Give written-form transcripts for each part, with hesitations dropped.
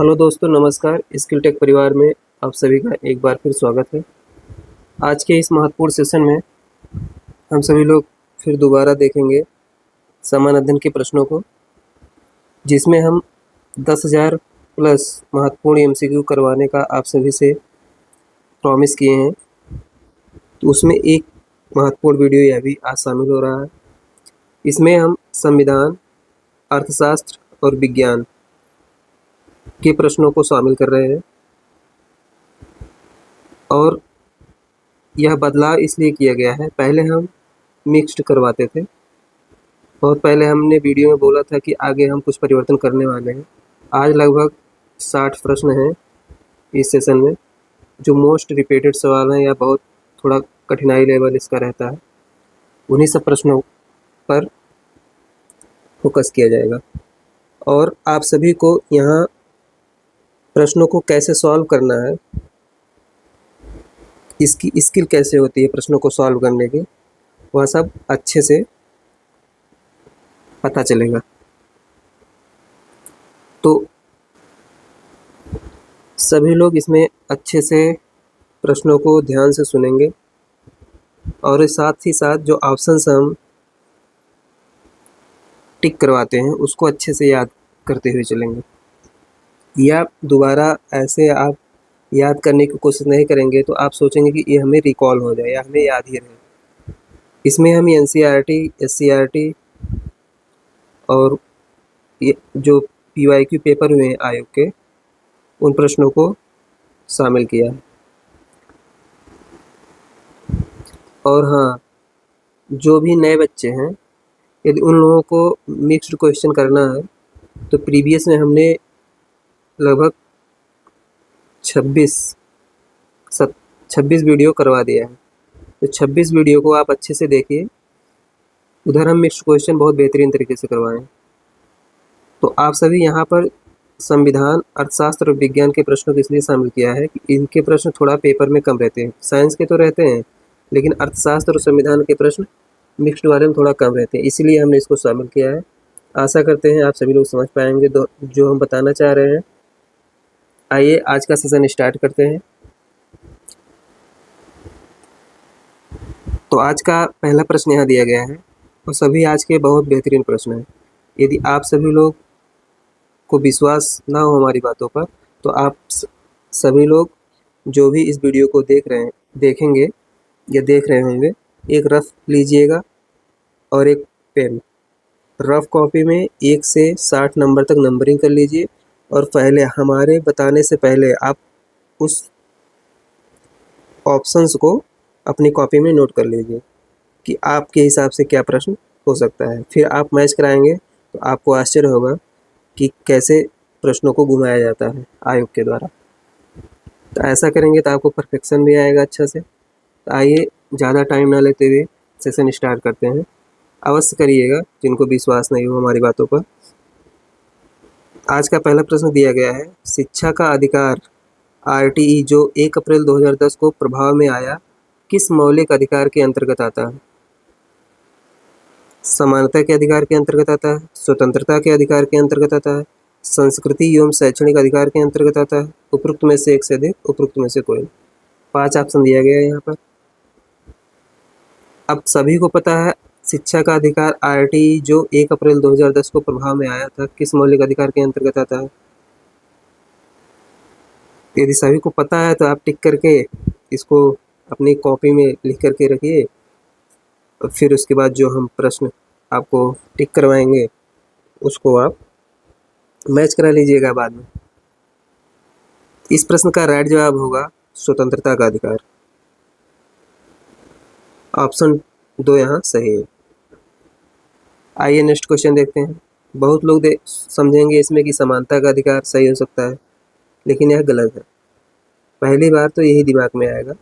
Hello दोस्तों, नमस्कार। Skill take परिवार में आप सभी का एक बार फिर स्वागत है। आज के इस महत्वपूर्ण सेशन में हम सभी लोग फिर दोबारा देखेंगे समान अध्ययन के प्रश्नों को, जिसमें हम 10,000 प्लस महत्वपूर्ण एमसीक्यू करवाने का आप सभी से प्रॉमिस किए हैं। तो उसमें एक महत्वपूर्ण वीडियो यह भी आज शामिल हो रहा है। इसमें हम संविधान, अर्थशास्त्र और विज्ञान के प्रश्नों को शामिल कर रहे हैं। और यह बदलाव इसलिए किया गया है, पहले हम मिक्स्ड करवाते थे और पहले हमने वीडियो में बोला था कि आगे हम कुछ परिवर्तन करने वाले हैं। आज लगभग 60 प्रश्न हैं इस सेशन में, जो मोस्ट रिपीटेड सवाल हैं या बहुत थोड़ा कठिनाई लेवल इसका रहता है। उन्हीं सब प्रश्नों पर फोकस किया जाएगा और आप सभी को यहाँ प्रश्नों को कैसे सॉल्व करना है, इसकी स्किल कैसे होती है प्रश्नों को सॉल्व करने की, वह सब अच्छे से पता चलेगा। तो सभी लोग इसमें अच्छे से प्रश्नों को ध्यान से सुनेंगे और साथ ही साथ जो ऑप्शंस हम टिक करवाते हैं उसको अच्छे से याद करते हुए चलेंगे। या दोबारा ऐसे आप याद करने की कोशिश नहीं करेंगे तो आप सोचेंगे कि ये हमें रिकॉल हो जाए या हमें याद ही रहे। इसमें हम एनसीईआरटी, एससीईआरटी और ये जो पीवाईक्यू पेपर हुए हैं आयोग के, उन प्रश्नों को शामिल किया है। और हाँ, जो भी नए बच्चे हैं, यदि उन लोगों को मिक्स्ड क्वेश्चन करना है तो प्रीवियस में हमने लगभग 26 वीडियो करवा दिया है। तो 26 वीडियो को आप अच्छे से देखिए। उधर हम मिक्स्ड क्वेश्चन बहुत बेहतरीन तरीके से करवाएं। तो आप सभी यहाँ पर संविधान, अर्थशास्त्र और विज्ञान के प्रश्नों को इसलिए शामिल किया है कि इनके प्रश्न थोड़ा पेपर में कम रहते हैं। साइंस के तो रहते हैं, लेकिन अर्थशास्त्र और संविधान के प्रश्न मिक्स्ड वाले में थोड़ा कम रहते हैं, इसलिए हमने इसको शामिल किया है। आशा करते हैं आप सभी लोग समझ पाएंगे जो हम बताना चाह रहे हैं। आइए आज का सेशन स्टार्ट करते हैं। तो आज का पहला प्रश्न यहाँ दिया गया है और सभी आज के बहुत बेहतरीन प्रश्न हैं। यदि आप सभी लोग को विश्वास ना हो हमारी बातों पर, तो आप सभी लोग जो भी इस वीडियो को देखेंगे या देख रहे होंगे, एक रफ लीजिएगा और एक पेन। रफ कॉपी में 1 से 60 नंबर तक नंबरिंग कर लीजिए और पहले हमारे बताने से पहले आप उस ऑप्शंस को अपनी कॉपी में नोट कर लीजिए कि आपके हिसाब से क्या प्रश्न हो सकता है। फिर आप मैच कराएंगे तो आपको आश्चर्य होगा कि कैसे प्रश्नों को घुमाया जाता है आयोग के द्वारा। तो ऐसा करेंगे तो आपको परफेक्शन भी आएगा अच्छा से। तो आइए ज़्यादा टाइम ना लेते हुए सेशन स्टार्ट करते हैं। अवश्य करिएगा जिनको विश्वास नहीं हो हमारी बातों पर। आज का पहला प्रश्न दिया गया है, शिक्षा का अधिकार आरटीई जो 1 अप्रैल 2010 को प्रभाव में आया, किस मौलिक अधिकार के अंतर्गत आता है? समानता के अधिकार के अंतर्गत आता है, स्वतंत्रता के अधिकार के अंतर्गत आता है, संस्कृति एवं शैक्षणिक अधिकार के अंतर्गत आता है, उपरोक्त में से एक से अधिक, उपरोक्त में से कोई। 5 ऑप्शन दिया गया है यहाँ पर। अब सभी को पता है शिक्षा का अधिकार आरटीई जो 1 अप्रैल 2010 को प्रभाव में आया था, किस मौलिक अधिकार के अंतर्गत आता है। यदि सभी को पता है तो आप टिक करके इसको अपनी कॉपी में लिख करके रखिए और फिर उसके बाद जो हम प्रश्न आपको टिक करवाएंगे उसको आप मैच करा लीजिएगा बाद में। इस प्रश्न का राइट जवाब होगा स्वतंत्रता का अधिकार। ऑप्शन 2 यहाँ सही है। आइए नेक्स्ट क्वेश्चन देखते हैं। बहुत लोग समझेंगे इसमें कि समानता का अधिकार सही हो सकता है, लेकिन यह गलत है। पहली बार तो यही दिमाग में आएगा,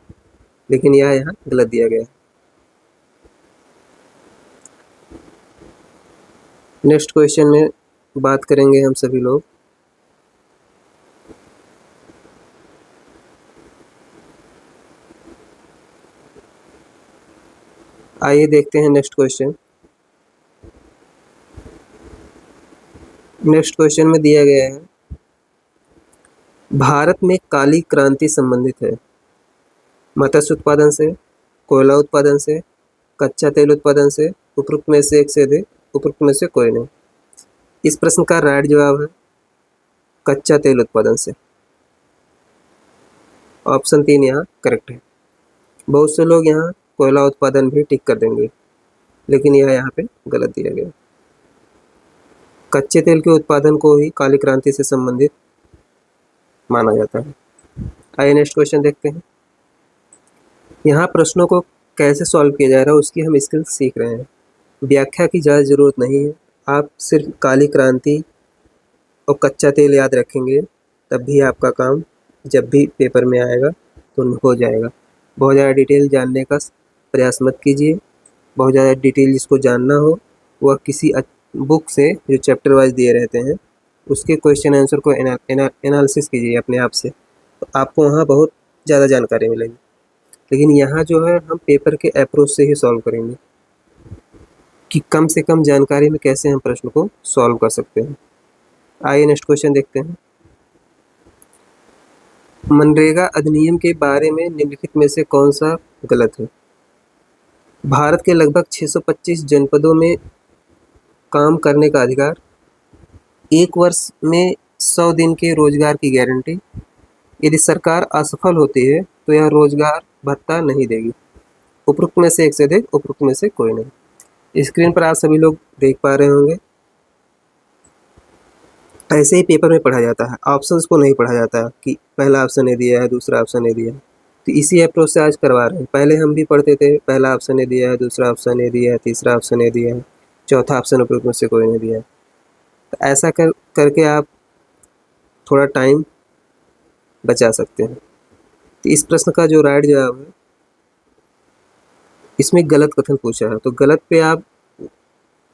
लेकिन यह यहाँ गलत दिया गया है। नेक्स्ट क्वेश्चन में बात करेंगे हम सभी लोग आइए देखते हैं नेक्स्ट क्वेश्चन। नेक्स्ट क्वेश्चन में दिया गया है भारत में काली क्रांति संबंधित है मत्स्य उत्पादन से, कोयला उत्पादन से, कच्चा तेल उत्पादन से, उपरोक्त में से एक से अधिक, उपरोक्त में से कोई नहीं। इस प्रश्न का राइट जवाब है कच्चा तेल उत्पादन से। ऑप्शन 3 यहाँ करेक्ट है। बहुत से लोग यहाँ कोयला उत्पादन भी टिक कर देंगे, लेकिन यह यहाँ पे गलत दिया गया। कच्चे तेल के उत्पादन को ही काली क्रांति से संबंधित माना जाता है। आइए नेक्स्ट क्वेश्चन देखते हैं। यहाँ प्रश्नों को कैसे सॉल्व किया जा रहा है उसकी हम स्किल सीख रहे हैं। व्याख्या की ज़्यादा ज़रूरत नहीं है, आप सिर्फ काली क्रांति और कच्चा तेल याद रखेंगे तब भी आपका काम जब भी पेपर में आएगा तो हो जाएगा। बहुत ज़्यादा डिटेल जानने का प्रयास मत कीजिए। बहुत ज़्यादा डिटेल जिसको जानना हो वह किसी बुक से जो चैप्टर वाइज दिए रहते हैं उसके क्वेश्चन आंसर को एनालिसिस कीजिए अपने आप से, तो आपको वहाँ बहुत ज़्यादा जानकारी मिलेगी। लेकिन यहाँ जो है हम पेपर के अप्रोच से ही सॉल्व करेंगे कि कम से कम जानकारी में कैसे हम प्रश्न को सॉल्व कर सकते हैं। आइए नेक्स्ट क्वेश्चन देखते हैं। मनरेगा अधिनियम के बारे में निम्नलिखित में से कौन सा गलत है? भारत के लगभग 625 जनपदों में काम करने का अधिकार, 1 वर्ष में 100 दिन के रोजगार की गारंटी, यदि सरकार असफल होती है तो यह रोजगार भत्ता नहीं देगी। उपरोक्त में से एक से अधिक, उपरोक्त में से कोई नहीं। स्क्रीन पर आप सभी लोग देख पा रहे होंगे। ऐसे ही पेपर में पढ़ा जाता है, ऑप्शंस को नहीं पढ़ा जाता कि पहला ऑप्शन नहीं दिया है, दूसरा ऑप्शन नहीं दिया है। तो इसी अप्रोच से आज करवा रहे हैं। पहले हम भी पढ़ते थे, पहला ऑप्शन नहीं दिया है, दूसरा ऑप्शन नहीं दिया है, तीसरा ऑप्शन नहीं दिया है, चौथा ऑप्शन उपरोक्त में से कोई नहीं दिया है। तो ऐसा करके आप थोड़ा टाइम बचा सकते हैं। तो इस प्रश्न का जो राइट जवाब है, इसमें गलत कथन पूछा है तो गलत पे आप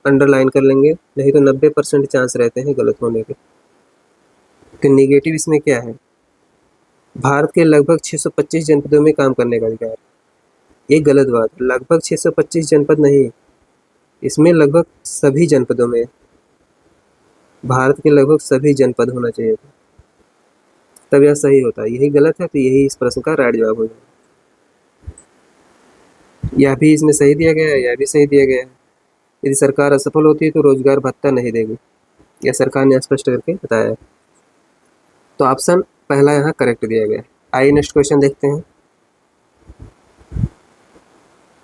अंडरलाइन कर लेंगे, नहीं तो 90% चांस रहते हैं गलत होने के। तो नेगेटिव इसमें क्या है? भारत के लगभग 625 जनपदों में काम करने का अधिकार, ये गलत बात। लगभग 625 जनपद नहीं, इसमें लगभग सभी जनपदों में, भारत के लगभग सभी जनपद होना चाहिए था, तब यह सही होता है। यही गलत है, तो यही इस प्रश्न का राइट जवाब हो जाएगा। यह भी इसमें सही दिया गया है, यह भी सही दिया गया है। यदि सरकार असफल होती है तो रोजगार भत्ता नहीं देगी, यह सरकार ने स्पष्ट करके बताया है। तो ऑप्शन पहला यहाँ करेक्ट दिया गया है। आइए नेक्स्ट क्वेश्चन देखते हैं।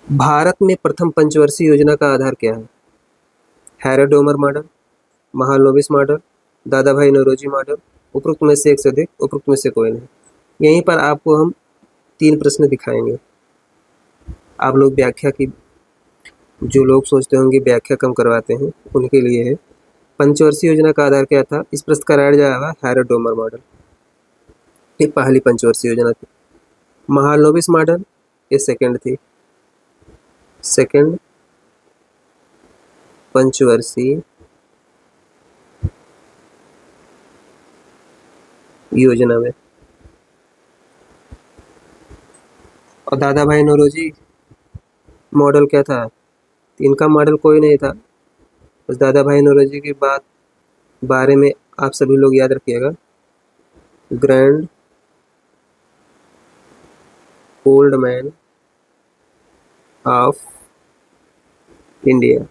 भारत में प्रथम पंचवर्षीय योजना का आधार क्या है? हैरोडोमर मॉडल, महालनोबिस मॉडल, दादा भाई नौरोजी मॉडल, उपरोक्त में से एक से अधिक, उपरोक्त में से कोई नहीं। यहीं पर आपको हम 3 प्रश्न दिखाएंगे। आप लोग व्याख्या की, जो लोग सोचते होंगे व्याख्या कम करवाते हैं उनके लिए है। पंचवर्षीय योजना का आधार क्या था? इस प्रश्न का राइट जवाब है हैरोडोमर मॉडल, ये पहली पंचवर्षीय योजना थी। महालनोबिस मॉडल ये सेकंड थी, सेकंड पंचवर्षीय योजना में। और दादा भाई नौरोजी मॉडल क्या था? इनका मॉडल कोई नहीं था, बस दादा भाई नौरोजी के बारे में आप सभी लोग याद रखिएगा, grand old man of India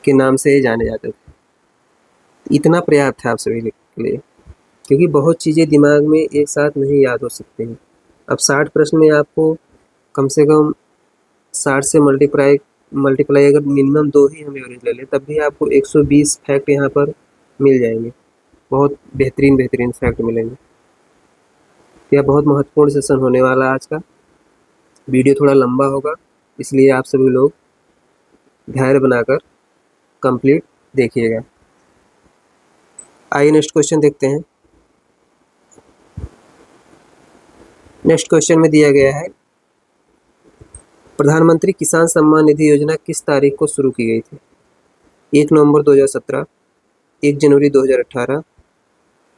के नाम से ही जाने जाते थे। इतना पर्याप्त है आप सभी के लिए, क्योंकि बहुत चीज़ें दिमाग में एक साथ नहीं याद हो सकती हैं। अब 60 प्रश्न में आपको कम से कम 60 से मल्टीप्लाई अगर मिनिमम 2 ही हम एवरेज ले लें तब भी आपको 120 फैक्ट यहाँ पर मिल जाएंगे। बहुत बेहतरीन फैक्ट मिलेंगे। यह बहुत महत्वपूर्ण सेशन होने वाला है आज का। वीडियो थोड़ा लंबा होगा, इसलिए आप सभी लोग धैर्य बनाकर कंप्लीट देखिएगा। आइए नेक्स्ट क्वेश्चन देखते हैं। नेक्स्ट क्वेश्चन में दिया गया है, प्रधानमंत्री किसान सम्मान निधि योजना किस तारीख को शुरू की गई थी? 1 नवंबर 2017, 1 जनवरी 2018,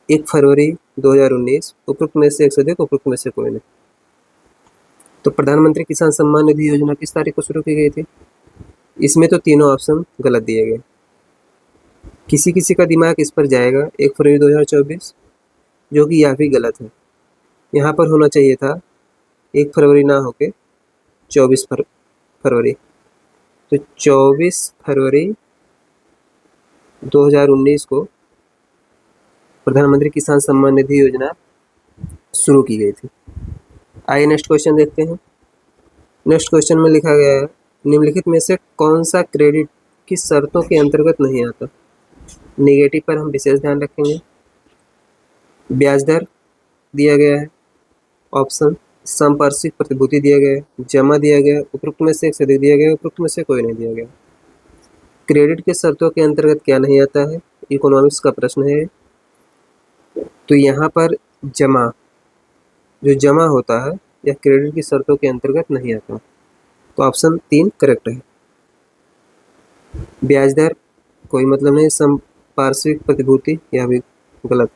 1 फरवरी 2019, उपरोक्त में से एक से अधिक, उपरोक्त में से कोई नहीं। तो प्रधानमंत्री किसान सम्मान निधि योजना किस तारीख को शुरू की गई थी? इसमें तो तीनों ऑप्शन गलत दिए गए। किसी किसी का दिमाग इस पर जाएगा 1 फरवरी 2024, जो कि यह भी गलत है। यहाँ पर होना चाहिए था 1 फरवरी ना होके 24 फरवरी। तो 24 फरवरी 2019 को प्रधानमंत्री किसान सम्मान निधि योजना शुरू की गई थी। आइए नेक्स्ट क्वेश्चन देखते हैं। नेक्स्ट क्वेश्चन में लिखा गया है, निम्नलिखित में से कौन सा क्रेडिट की शर्तों के अंतर्गत नहीं आता। नेगेटिव पर हम विशेष ध्यान रखेंगे। ब्याज दर दिया गया है, ऑप्शन संपार्श्विक प्रतिभूति दिया गया है, जमा दिया गया है, उपरोक्त में से एक से अधिक दिया गया है, उपरोक्त में से कोई नहीं दिया गया। क्रेडिट के शर्तों के अंतर्गत क्या नहीं आता है, इकोनॉमिक्स का प्रश्न है। तो यहाँ पर जमा, जो जमा होता है यह क्रेडिट की शर्तों के अंतर्गत नहीं आता। तो ऑप्शन 3 करेक्ट है। ब्याज दर कोई मतलब नहीं, संपार्श्विक प्रतिभूति यह भी गलत।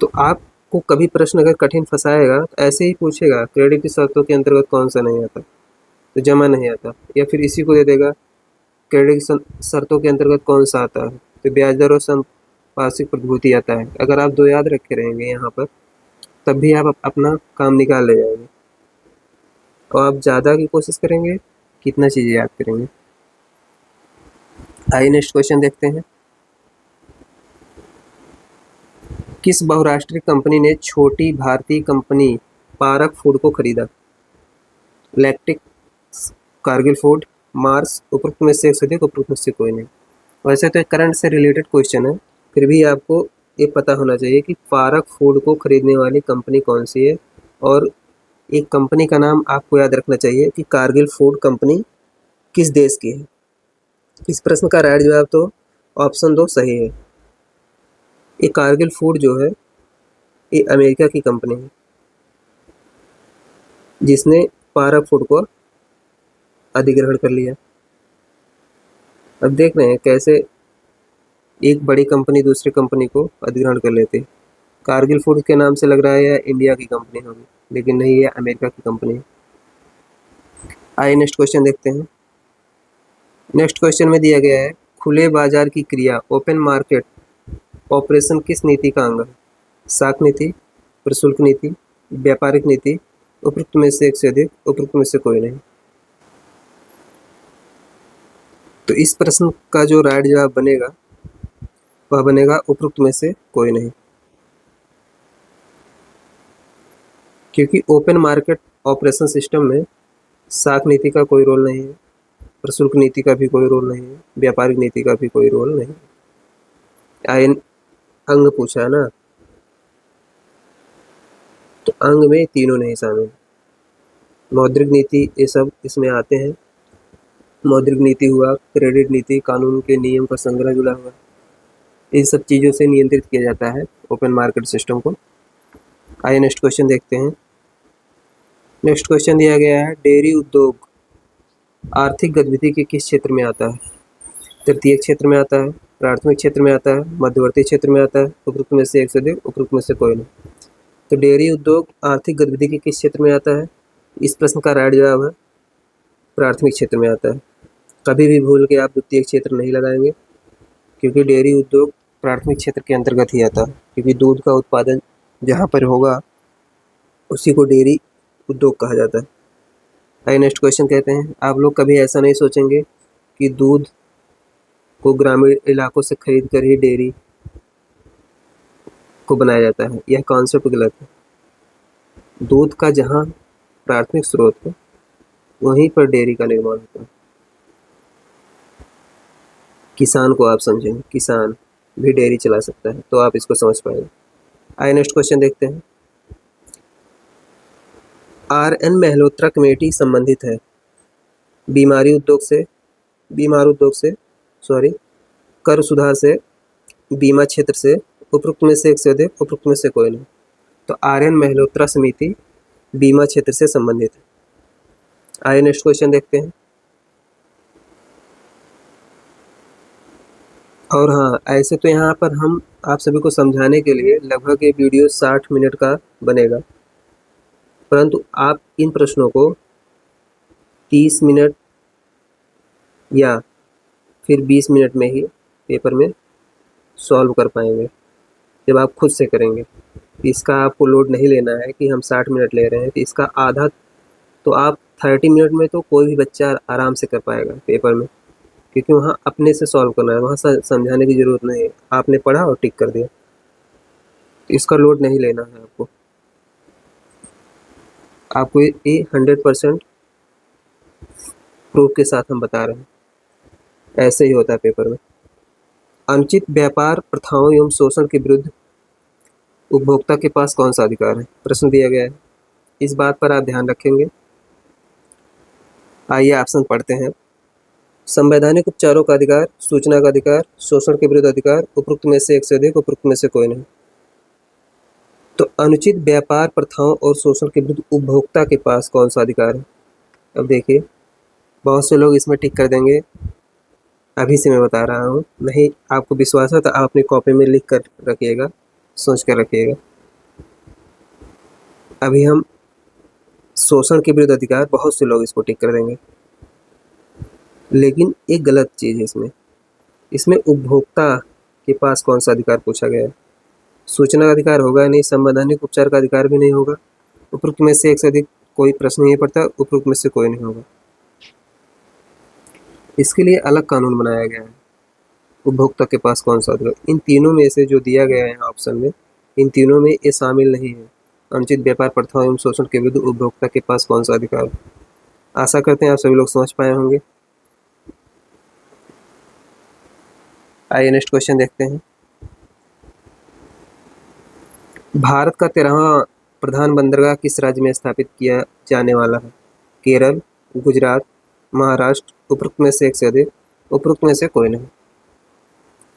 तो आपको कभी प्रश्न अगर कठिन फंसाएगा तो ऐसे ही पूछेगा, क्रेडिट की शर्तों के अंतर्गत कौन सा नहीं आता, तो जमा नहीं आता, या फिर इसी को दे देगा क्रेडिट की शर्तों के अंतर्गत कौन सा आता है, तो ब्याज दर और संपार्श्विक प्रतिभूति आता है। अगर आप 2 याद रखे रहेंगे यहाँ पर, तब भी आप अपना काम निकाल ले जाएंगे। और आप ज़्यादा की कोशिश करेंगे, कितना चीज़ें याद करेंगे। आइए नेक्स्ट क्वेश्चन देखते हैं। किस बहुराष्ट्रीय कंपनी ने छोटी भारतीय कंपनी पारक फूड को खरीदा। लैक्टिक, कारगिल फूड, मार्स, उपरोक्त में से एक से अधिक, उपरोक्त में से कोई नहीं। वैसे तो एक करंट से रिलेटेड क्वेश्चन है, फिर भी आपको ये पता होना चाहिए कि पारक फूड को खरीदने वाली कंपनी कौन सी है। और एक कंपनी का नाम आपको याद रखना चाहिए कि कारगिल फूड कंपनी किस देश की है। इस प्रश्न का राइट जवाब तो ऑप्शन 2 सही है। ये कारगिल फूड जो है ये अमेरिका की कंपनी है, जिसने पारक फूड को अधिग्रहण कर लिया। अब देख रहे हैं कैसे एक बड़ी कंपनी दूसरी कंपनी को अधिग्रहण कर लेती। कारगिल फूड के नाम से लग रहा है यह इंडिया की कंपनी होगी, लेकिन नहीं, ये अमेरिका की कंपनी है। आइए नेक्स्ट क्वेश्चन देखते हैं। नेक्स्ट क्वेश्चन में दिया गया है, खुले बाजार की क्रिया ओपन मार्केट ऑपरेशन किस नीति का अंग है। साख नीति, प्रशुल्क नीति, व्यापारिक नीति, उपरोक्त में से एक से अधिक, उपरोक्त में से कोई नहीं। तो इस प्रश्न का जो राइट जवाब बनेगा वह बनेगा उपरोक्त में से कोई नहीं, क्योंकि ओपन मार्केट ऑपरेशन सिस्टम में साख नीति का कोई रोल नहीं है, प्रशुल्क नीति का भी कोई रोल नहीं है, व्यापारिक नीति का भी कोई रोल नहीं। आयन अंग पूछा है ना, तो अंग में तीनों नहीं शामिल। मौद्रिक नीति ये सब इसमें आते हैं। मौद्रिक नीति हुआ, क्रेडिट नीति, कानून के नियम का संग्रह जुड़ा हुआ, इन सब चीज़ों से नियंत्रित किया जाता है ओपन मार्केट सिस्टम को। आइए नेक्स्ट क्वेश्चन देखते हैं। नेक्स्ट क्वेश्चन दिया गया है, डेयरी उद्योग आर्थिक गतिविधि के किस क्षेत्र में आता है। तृतीय क्षेत्र में आता है, प्राथमिक क्षेत्र में आता है, मध्यवर्ती क्षेत्र में आता है, उपरोक्त में से एक से अधिक, उपरोक्त में से कोई नहीं। तो डेयरी उद्योग आर्थिक गतिविधि के किस क्षेत्र में आता है, इस प्रश्न का राइट जवाब है प्राथमिक क्षेत्र में आता है। कभी भी भूल के आप द्वितीय क्षेत्र नहीं लगाएंगे, क्योंकि डेयरी उद्योग प्राथमिक क्षेत्र के अंतर्गत ही आता है, क्योंकि दूध का उत्पादन जहाँ पर होगा उसी को डेयरी उद्योग कहा जाता है। आइए नेक्स्ट क्वेश्चन कहते हैं, आप लोग कभी ऐसा नहीं सोचेंगे कि दूध को ग्रामीण इलाकों से खरीद कर ही डेयरी को बनाया जाता है, यह कॉन्सेप्ट गलत है। दूध का जहाँ प्राथमिक स्रोत है वहीं पर डेयरी का निर्माण होता है। किसान को आप समझेंगे, किसान भी डेयरी चला सकता है, तो आप इसको समझ पाएंगे। आइए नेक्स्ट क्वेश्चन देखते हैं। RN मेहलोत्रा कमेटी संबंधित है बीमार उद्योग से, कर सुधार से, बीमा क्षेत्र से, उपरोक्त में से एक से अधिक, उपरोक्त में से कोई नहीं। तो RN मेहलोत्रा समिति बीमा क्षेत्र से संबंधित है। आइए नेक्स्ट क्वेश्चन देखते हैं। और हाँ, ऐसे तो यहाँ पर हम आप सभी को समझाने के लिए लगभग ये वीडियो 60 मिनट का बनेगा, परंतु आप इन प्रश्नों को 30 मिनट या फिर 20 मिनट में ही पेपर में सॉल्व कर पाएंगे जब आप खुद से करेंगे। इसका आपको लोड नहीं लेना है कि हम 60 मिनट ले रहे हैं, तो इसका आधा तो आप 30 मिनट में तो कोई भी बच्चा आराम से कर पाएगा पेपर में, क्योंकि वहाँ अपने से सॉल्व करना है, वहाँ समझाने की ज़रूरत नहीं है, आपने पढ़ा और टिक कर दिया। तो इसका लोड नहीं लेना है आपको ये 100% प्रूफ के साथ हम बता रहे हैं। ऐसे ही होता है पेपर में। अनुचित व्यापार प्रथाओं एवं शोषण के विरुद्ध उपभोक्ता के पास कौन सा अधिकार है, प्रश्न दिया गया है। इस बात पर आप ध्यान रखेंगे। आइए ऑप्शन पढ़ते हैं। संवैधानिक उपचारों का अधिकार, सूचना का अधिकार, शोषण के विरुद्ध अधिकार, उपरोक्त में से एक से अधिक, उपरोक्त में से कोई नहीं। तो अनुचित व्यापार प्रथाओं और शोषण के विरुद्ध उपभोक्ता के पास कौन सा अधिकार है। अब देखिए, बहुत से लोग इसमें टिक कर देंगे, अभी से मैं बता रहा हूँ। नहीं आपको विश्वास है तो आप अपनी कॉपी में लिख कर रखिएगा, सोच कर रखिएगा। अभी हम शोषण के विरुद्ध अधिकार, बहुत से लोग इसको टिक कर देंगे, लेकिन एक गलत चीज़ है इसमें उपभोक्ता के पास कौन सा अधिकार पूछा गया है। सूचना का अधिकार होगा नहीं, संवैधानिक उपचार का अधिकार भी नहीं होगा, उपरोक्त में से एक से अधिक कोई प्रश्न नहीं पड़ता, उपरोक्त में से कोई नहीं होगा। इसके लिए अलग कानून बनाया गया है। उपभोक्ता के पास कौन सा अधिकार, इन तीनों में से जो दिया गया है ऑप्शन में, इन तीनों में ये शामिल नहीं है। अनुचित व्यापार प्रथाओं एवं शोषण के विरुद्ध उपभोक्ता के पास कौन सा अधिकार। आशा करते हैं आप सभी लोग समझ पाए होंगे। आइए नेक्स्ट क्वेश्चन देखते हैं। भारत का 13वां प्रधान बंदरगाह किस राज्य में स्थापित किया जाने वाला है। केरल, गुजरात, महाराष्ट्र, उपरोक्त में से एक से अधिक, उपरोक्त में से कोई नहीं।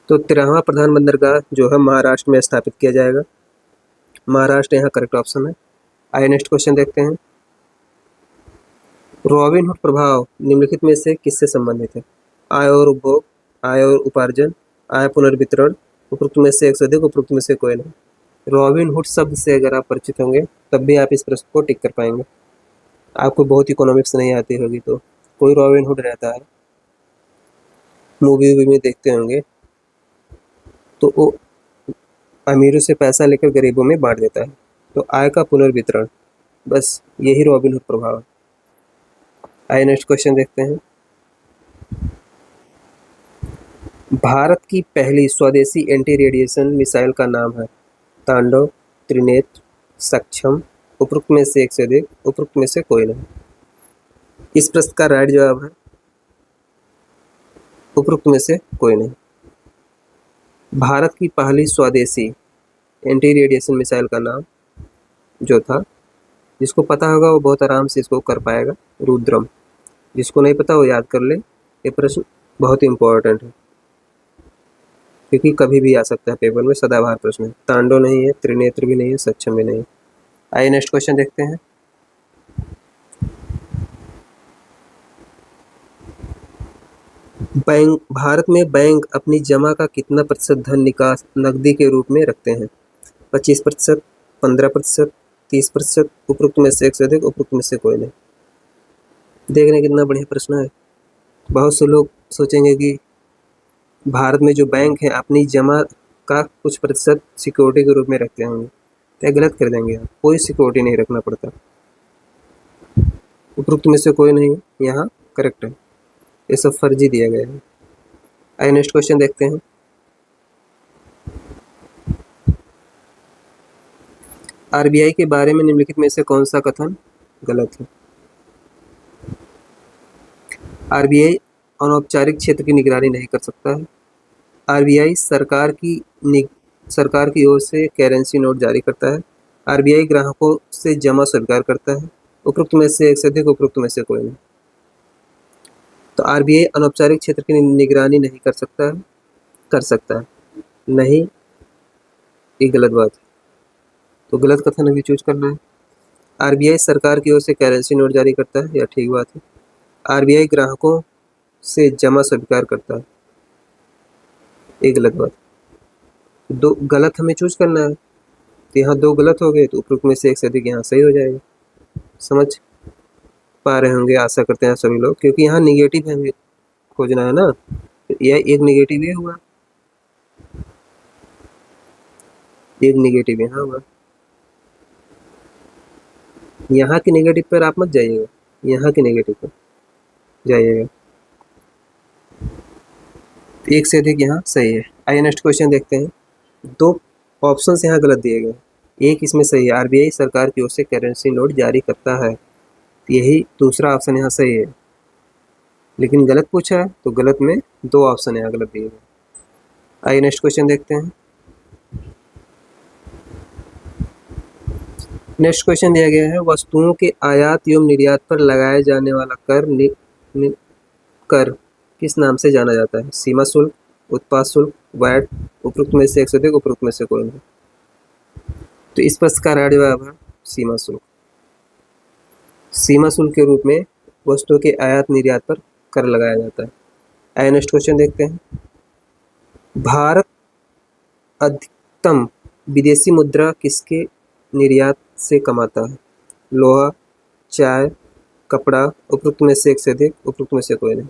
तो 13वां प्रधान बंदरगाह जो है महाराष्ट्र में स्थापित किया जाएगा। महाराष्ट्र यहाँ करेक्ट ऑप्शन है। आइए नेक्स्ट क्वेश्चन देखते हैं। रॉबिनहुड प्रभाव निम्नलिखित में से किससे संबंधित है। आय और उपभोग, आय और उपार्जन, आय पुनर्वितरण, उपरोक्त में से एक से अधिक, उपरोक्त में से कोई नहीं। रॉबिनहुड शब्द से अगर आप परिचित होंगे तब भी आप इस प्रश्न को टिक कर पाएंगे। आपको बहुत इकोनॉमिक्स नहीं आती होगी तो कोई रॉबिनहुड रहता है, मूवी में देखते होंगे, तो वो अमीरों से पैसा लेकर गरीबों में बांट देता है। तो आय का पुनर्वितरण, बस यही रॉबिनहुड प्रभाव है। आइए नेक्स्ट क्वेश्चन देखते हैं। भारत की पहली स्वदेशी एंटी रेडिएशन मिसाइल का नाम है। तांडव, त्रिनेत्र, सक्षम, उपरोक्त में से एक से अधिक, उपरोक्त में से कोई नहीं। इस प्रश्न का राइट जवाब है उपरोक्त में से कोई नहीं। भारत की पहली स्वदेशी एंटी रेडिएशन मिसाइल का नाम जो था, जिसको पता होगा वो बहुत आराम से इसको कर पाएगा, रुद्रम। जिसको नहीं पता वो याद कर ले, ये प्रश्न बहुत इंपॉर्टेंट है क्योंकि कभी भी आ सकता है पेपर में, सदाबहार प्रश्न है। तांडव नहीं है, त्रिनेत्र भी नहीं है, सक्षम भी नहीं है। आइए नेक्स्ट क्वेश्चन देखते हैं। बैंक, भारत में बैंक अपनी जमा का कितना प्रतिशत धन निकास नकदी के रूप में रखते हैं। 25%, 15%, 30%, उपरोक्त में से एक से अधिक, उपरोक्त में से कोई नहीं। देखने कितना बढ़िया प्रश्न है। बहुत से लोग सोचेंगे कि भारत में जो बैंक है अपनी जमा का कुछ प्रतिशत सिक्योरिटी के रूप में रखते होंगे, तो गलत कर देंगे आप। कोई सिक्योरिटी नहीं रखना पड़ता, उपरोक्त में से कोई नहीं यहाँ करेक्ट है, ये सब फर्जी दिया गया है। आइए नेक्स्ट क्वेश्चन देखते हैं। आरबीआई के बारे में निम्नलिखित में से कौन सा कथन गलत है। आरबीआई अनौपचारिक क्षेत्र की निगरानी नहीं कर सकता है। आरबीआई सरकार की ओर से करेंसी नोट जारी करता है। आरबीआई ग्राहकों से जमा स्वीकार करता है। उपरोक्त में से एक से अधिक, उपरोक्त में से कोई नहीं। तो आरबीआई अनौपचारिक क्षेत्र की निगरानी नहीं कर सकता है, कर सकता है नहीं, ये गलत बात है। तो गलत कथन अभी चूज करना है। आरबीआई सरकार की ओर से करेंसी नोट जारी करता है, या ठीक बात है। आरबीआई ग्राहकों से जमा स्वीकार करता है, एक गलत बात। दो गलत हमें चूज करना है, तो यहाँ दो गलत हो गए, तो उपरोक्त में से एक से अधिक यहाँ सही हो जाएगा। समझ पा रहे होंगे, आशा करते हैं सभी लोग, क्योंकि यहाँ निगेटिव हमें खोजना है ना, तो यह एक निगेटिव ये हुआ, एक निगेटिव यहाँ होगा। यहाँ की नेगेटिव पर आप मत जाइएगा, यहाँ की नेगेटिव पर जाइएगा। एक से अधिक यहाँ सही है। आइए नेक्स्ट क्वेश्चन देखते हैं। दो ऑप्शन यहाँ गलत दिए गए, एक इसमें सही है, आरबीआई सरकार की ओर से करेंसी नोट जारी करता है, यही दूसरा ऑप्शन यहाँ सही है, लेकिन गलत पूछा है तो गलत में दो ऑप्शन यहाँ गलत दिए गए। आइए नेक्स्ट क्वेश्चन देखते हैं। नेक्स्ट क्वेश्चन दिया गया है, वस्तुओं के आयात एवं निर्यात पर लगाए जाने वाला कर किस नाम से जाना जाता है? सीमा शुल्क, उत्पाद शुल्क, वैट, उपरोक्त में से एक से अधिक, उपरोक्त में से कोई नहीं। तो इस प्रश्न का राइट जवाब है सीमा शुल्क। सीमा शुल्क के रूप में वस्तुओं के आयात निर्यात पर कर लगाया जाता है। आइए नेक्स्ट क्वेश्चन देखते हैं। भारत अधिकतम विदेशी मुद्रा किसके निर्यात से कमाता है? लोहा, चाय, कपड़ा, उपरोक्त में से एक से अधिक, उपरोक्त में से कोई नहीं।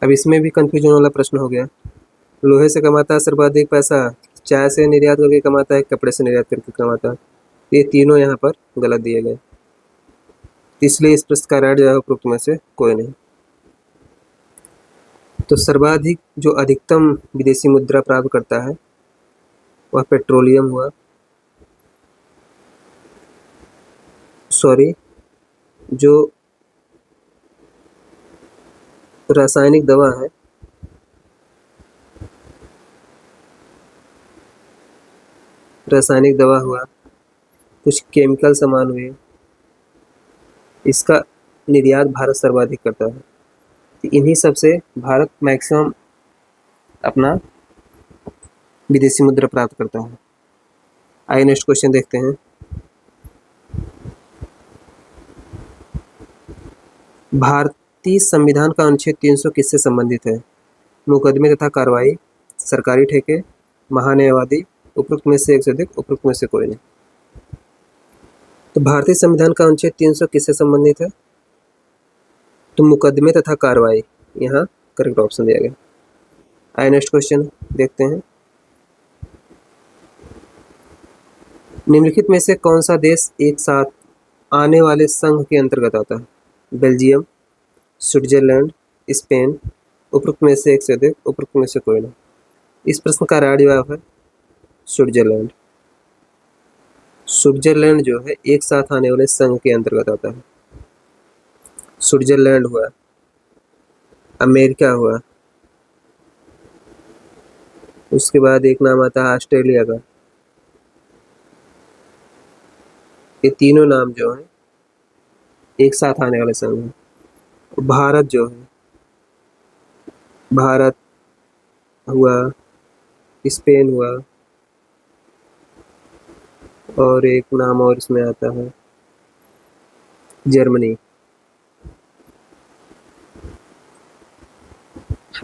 अब इसमें भी कंफ्यूजन वाला प्रश्न हो गया। लोहे से कमाता है सर्वाधिक पैसा, चाय से निर्यात करके कमाता है, कपड़े से निर्यात करके कमाता है। ये तीनों यहाँ पर गलत दिए गए, इसलिए इस प्रश्न का राइट जवाब उपरोक्त में से कोई नहीं। तो सर्वाधिक जो अधिकतम विदेशी मुद्रा प्राप्त करता है वह पेट्रोलियम हुआ, जो रासायनिक दवा है, रासायनिक दवा हुआ, कुछ केमिकल सामान हुए, इसका निर्यात भारत सर्वाधिक करता है। तो इन्हीं सब से भारत मैक्सिमम अपना विदेशी मुद्रा प्राप्त करता है। आइए नेक्स्ट क्वेश्चन देखते हैं। भारतीय संविधान का अनुच्छेद 300 किससे संबंधित है? मुकदमे तथा कार्रवाई, सरकारी ठेके, महान्यायवादी, उपरोक्त में से एक से अधिक, उपरोक्त में से कोई नहीं। तो भारतीय संविधान का अनुच्छेद 300 किससे संबंधित है? तो मुकदमे तथा कार्रवाई, यहाँ करेक्ट ऑप्शन दिया गया। आइए नेक्स्ट क्वेश्चन देखते हैं। निम्नलिखित में से कौन सा देश एक साथ आने वाले संघ के अंतर्गत आता है? बेल्जियम, स्विट्जरलैंड, स्पेन, उपरोक्त में से एक से अधिक, उपरोक्त में से कोई नहीं। इस प्रश्न का राइट जवाब है स्विट्जरलैंड। स्विट्जरलैंड जो है एक साथ आने वाले संघ के अंतर्गत आता है। स्विट्जरलैंड हुआ, अमेरिका हुआ, उसके बाद एक नाम आता है ऑस्ट्रेलिया का। ये तीनों नाम जो है एक साथ आने वाले संघ हैं। भारत जो है, भारत हुआ, स्पेन हुआ, और एक नाम और इसमें आता है जर्मनी।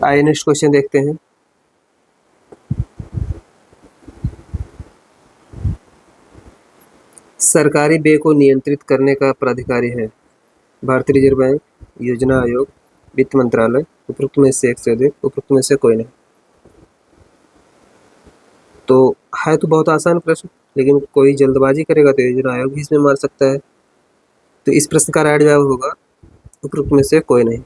आइए नेक्स्ट क्वेश्चन देखते हैं। सरकारी व्यय को नियंत्रित करने का प्राधिकारी है? भारतीय रिजर्व बैंक, योजना आयोग, वित्त मंत्रालय, उपरोक्त में से एक से अधिक, उपरोक्त में से कोई नहीं। तो है तो बहुत आसान प्रश्न, लेकिन कोई जल्दबाजी करेगा तो योजना आयोग भी इसमें मार सकता है। तो इस प्रश्न का राइट जवाब होगा उपरोक्त में से कोई नहीं।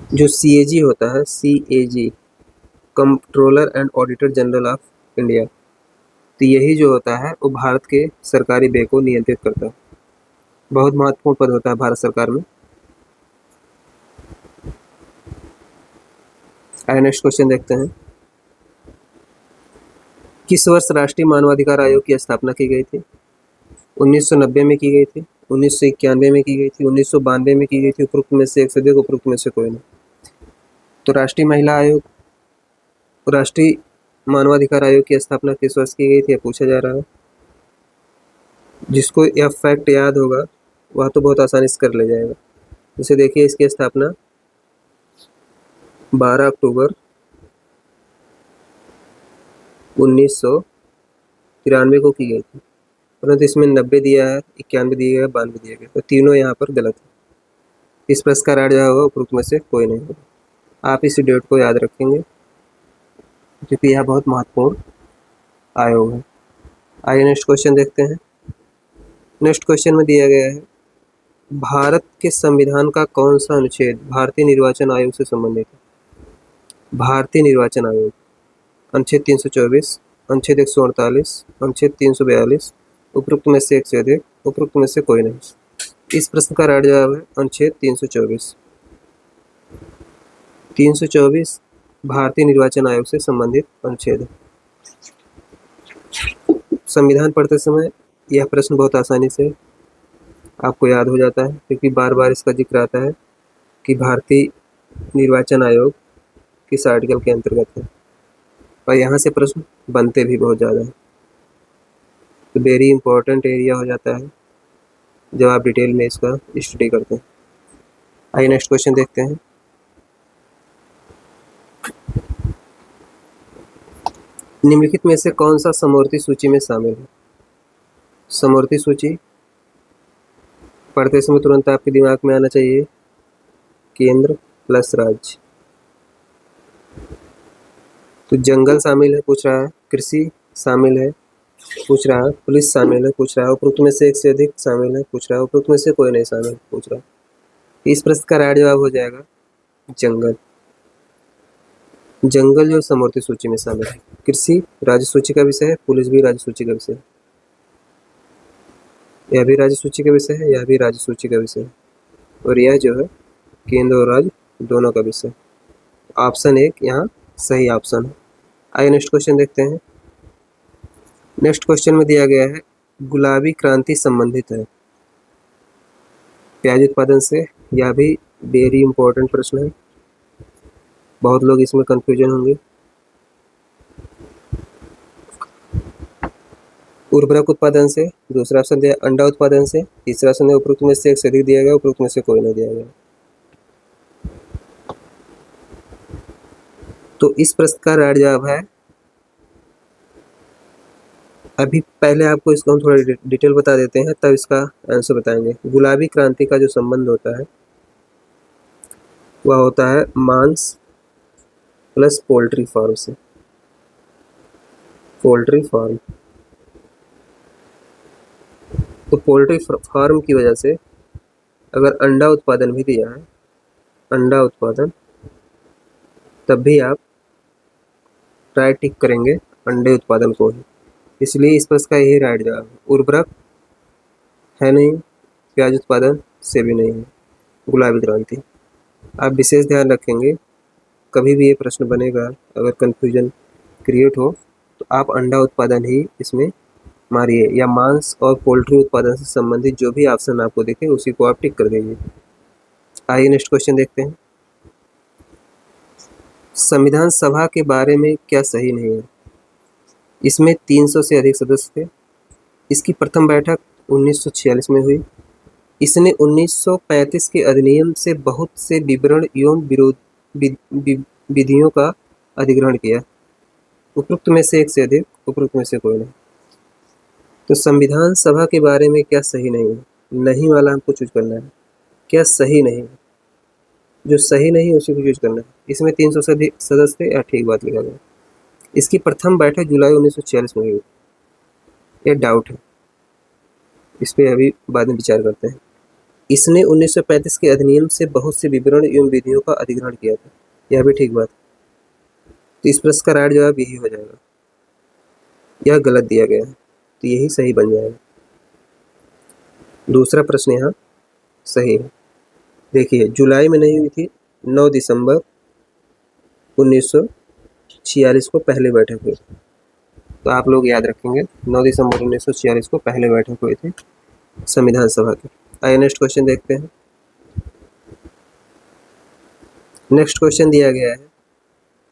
जो CAG होता है, CAG, controller and auditor general of India, तो यही जो होता है वो भारत के सरकारी व्यय को नियंत्रित करता है। बहुत महत्वपूर्ण पद होता है भारत सरकार में। आइए नेक्स्ट क्वेश्चन देखते हैं। किस वर्ष राष्ट्रीय मानवाधिकार आयोग की स्थापना की गई थी? 1990 में की गई थी, 1991 में की गई थी, 1992 में की गई थी, उपरोक्त में से एक से अधिक, उपरोक्त में से कोई नहीं। तो राष्ट्रीय महिला आयोग, राष्ट्रीय मानवाधिकार आयोग की स्थापना किस वर्ष की गई थी, पूछा जा रहा है। जिसको यह फैक्ट याद होगा वह तो बहुत आसानी से कर ले जाएगा। जैसे देखिए, इसकी स्थापना 12 अक्टूबर 1993 को की गई थी, परंतु इसमें 90 दिया है, 91 दिया है, 92 दिया गया, तो तीनों यहाँ पर गलत है। इस प्रश्न का राइट जवाब होगा उपरोक्त में से कोई नहीं होगा। आप इस डेट को याद रखेंगे क्योंकि यह बहुत महत्वपूर्ण आयोग है। आइए नेक्स्ट क्वेश्चन देखते हैं। नेक्स्ट क्वेश्चन में दिया गया है, भारत के संविधान का कौन सा अनुच्छेद भारतीय निर्वाचन आयोग से संबंधित है? भारतीय निर्वाचन आयोग, अनुच्छेद 324, अनुच्छेद 148, अनुच्छेद 342, उपरोक्त में से एक से अधिक, उपरोक्त में से कोई नहीं। इस प्रश्न का राइट जवाब है अनुच्छेद 324। 324 भारतीय निर्वाचन आयोग से संबंधित अनुच्छेद है। संविधान पढ़ते समय यह प्रश्न बहुत आसानी से आपको याद हो जाता है क्योंकि बार बार इसका जिक्र आता है कि भारतीय निर्वाचन आयोग किस आर्टिकल के अंतर्गत है, और यहाँ से प्रश्न बनते भी बहुत ज़्यादा है। तो वेरी इंपॉर्टेंट एरिया हो जाता है जब आप डिटेल में इसका स्टडी करते हैं। आइए नेक्स्ट क्वेश्चन देखते हैं। निम्नलिखित में से कौन सा समवर्ती सूची में शामिल है? समवर्ती सूची पढ़ते समय तुरंत आपके दिमाग में आना चाहिए केंद्र प्लस राज्य। तो जंगल शामिल है पूछ रहा है, कृषि शामिल है पूछ रहा है, पुलिस शामिल है पूछ रहा है, उपरोक्त में से एक से अधिक शामिल है पूछ रहा है, उपरोक्त में से कोई नहीं शामिल पूछ रहा है। इस प्रश्न का राइट जवाब हो जाएगा जंगल। जंगल जो समवर्ती सूची में शामिल है। कृषि राज्य सूची का विषय है, पुलिस भी राज्य सूची का विषय है, यह भी राज्य सूची का विषय है, यह भी राज्य सूची का विषय है, और यह जो है केंद्र और राज्य दोनों का विषय। ऑप्शन एक यहाँ सही ऑप्शन है। आइए नेक्स्ट क्वेश्चन देखते हैं। नेक्स्ट क्वेश्चन में दिया गया है, गुलाबी क्रांति संबंधित है प्याज उत्पादन से। यह भी वेरी इंपॉर्टेंट प्रश्न है, बहुत लोग इसमें कंफ्यूजन होंगे। उर्वरक उत्पादन से, दूसरा ऑप्शन दिया अंडा उत्पादन से, तीसरा ऑप्शन उपरोक्त में से एक से अधिक दिया गया, उपरोक्त में से कोई नहीं दिया गया। तो इस प्रश्न का राइट जवाब है, अभी पहले आपको इसको हम थोड़ा डिटेल बता देते हैं तब इसका आंसर बताएंगे। गुलाबी क्रांति का जो संबंध होता है वह होता है मांस प्लस पोल्ट्री फार्म से। पोल्ट्री फार्म, तो पोल्ट्री फार्म की वजह से अगर अंडा उत्पादन भी दिया है, अंडा उत्पादन, तब भी आप राइट टिक करेंगे अंडे उत्पादन को ही, इसलिए इस प्रश्न का यही राइट जवाब है। उर्वरक है नहीं, प्याज उत्पादन से भी नहीं है, गुलाबी क्रांति। आप विशेष ध्यान रखेंगे कभी भी ये प्रश्न बनेगा अगर कन्फ्यूजन क्रिएट हो तो आप अंडा उत्पादन ही इसमें मारिए, या मांस और पोल्ट्री उत्पादन से संबंधित जो भी ऑप्शन आपको दिखे उसी को आप टिक कर दीजिए। आइए नेक्स्ट क्वेश्चन देखते हैं। संविधान सभा के बारे में क्या सही नहीं है? इसमें 300 से अधिक सदस्य थे। इसकी प्रथम बैठक 1946 में हुई। इसने 1935 के अधिनियम से बहुत से विवरण एवं विधियों का अधिग्रहण किया। उपरोक्त में से एक से अधिक, उपरोक्त में से कोई नहीं। तो संविधान सभा के बारे में क्या सही नहीं है? नहीं वाला हमको चूज करना है। क्या सही नहीं है? जो सही नहीं है उसी को चूज करना है। इसमें 300 से अधिक सदस्य थे, या ठीक बात लिखा गया। इसकी प्रथम बैठक जुलाई 1946 में हुई। ये डाउट है, इस पर अभी बाद में विचार करते हैं। इसने 1935 के अधिनियम से बहुत से विवरण एवं विधियों का अधिग्रहण किया था। यह भी ठीक बात है। तो इस प्रश्न का राइट जवाब यही हो जाएगा। यह गलत दिया गया है तो यही सही बन जाएगा। दूसरा प्रश्न यहाँ सही है। देखिए, जुलाई में नहीं हुई थी, 9 दिसंबर 1946 को पहले बैठक हुई। तो आप लोग याद रखेंगे 9 दिसंबर 1946 को पहले बैठक हुई थी संविधान सभा की। आइए नेक्स्ट क्वेश्चन देखते हैं। नेक्स्ट क्वेश्चन दिया गया है,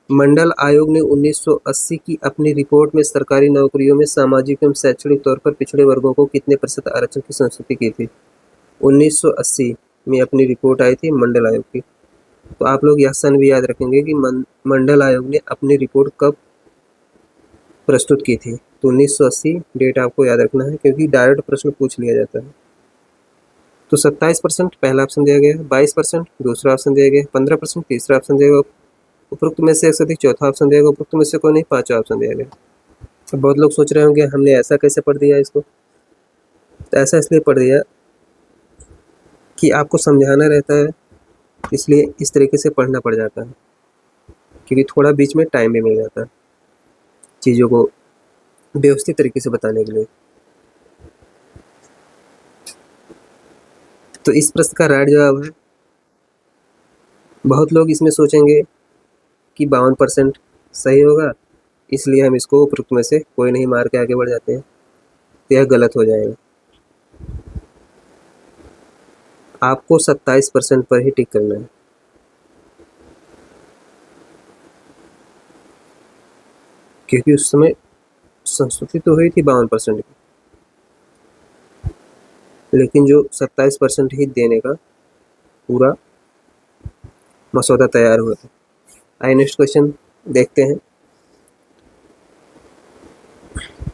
मंडल आयोग ने 1980 की अपनी रिपोर्ट में सरकारी नौकरियों में सामाजिक एवं शैक्षणिक तौर पर पिछड़े वर्गों को कितने प्रतिशत आरक्षण की संस्तुति की थी? 1980 में अपनी रिपोर्ट आई थी मंडल आयोग की। तो आप लोग यह सन भी याद रखेंगे कि मंडल आयोग ने अपनी रिपोर्ट कब प्रस्तुत की थी। तो 1980 डेट आपको याद रखना है क्योंकि डायरेक्ट प्रश्न पूछ लिया जाता है। तो 27% पहला ऑप्शन दिया गया है, 22% दूसरा ऑप्शन दिया गया है, 15% तीसरा ऑप्शन दिया गया, उपरोक्त में से एक से अधिक चौथा ऑप्शन दिया गया, उपरोक्त में से कोई नहीं पांचवा ऑप्शन दिया गया। तो बहुत लोग सोच रहे होंगे हमने ऐसा कैसे पढ़ दिया इसको। तो ऐसा इसलिए पढ़ दिया कि आपको समझाना रहता है, इसलिए इस तरीके से पढ़ना पड़ जाता है, क्योंकि थोड़ा बीच में टाइम भी मिल जाता है चीज़ों को व्यवस्थित तरीके से बताने के लिए। तो इस प्रश्न का राइट जवाब है, बहुत लोग इसमें सोचेंगे कि 52% सही होगा, इसलिए हम इसको उपरोक्त में से कोई नहीं मार के आगे बढ़ जाते हैं, तो यह गलत हो जाएगा। आपको 27% पर ही टिक करना है, क्योंकि उस समय संस्तुति तो हुई थी 52% की, लेकिन जो 27% ही देने का पूरा मसौदा तैयार हुआ था। आइए नेक्स्ट क्वेश्चन देखते हैं।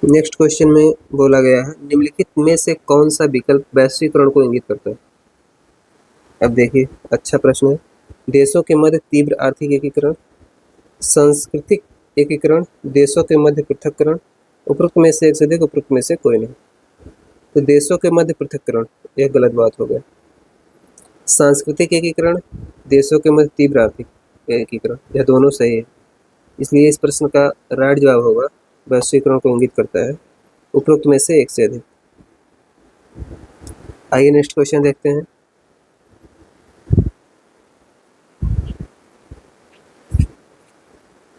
नेक्स्ट क्वेश्चन में बोला गया है, निम्नलिखित में से कौन सा विकल्प वैश्वीकरण को इंगित करता है। अब देखिए, अच्छा प्रश्न है। देशों के मध्य तीव्र आर्थिक एकीकरण, सांस्कृतिक एकीकरण, देशों के मध्य पृथक्करण, उपरोक्त में से एक से अधिक, उपरोक्त में से कोई नहीं। तो देशों के मध्य पृथक्करण, यह गलत बात हो गया। सांस्कृतिक एकीकरण, देशों के मध्य तीव्र आर्थिक एकीकरण, यह दोनों सही है, इसलिए इस प्रश्न का राइट जवाब होगा वैश्वीकरण को इंगित करता है, उपरोक्त में से एक से अधिक। आइए नेक्स्ट क्वेश्चन देखते हैं।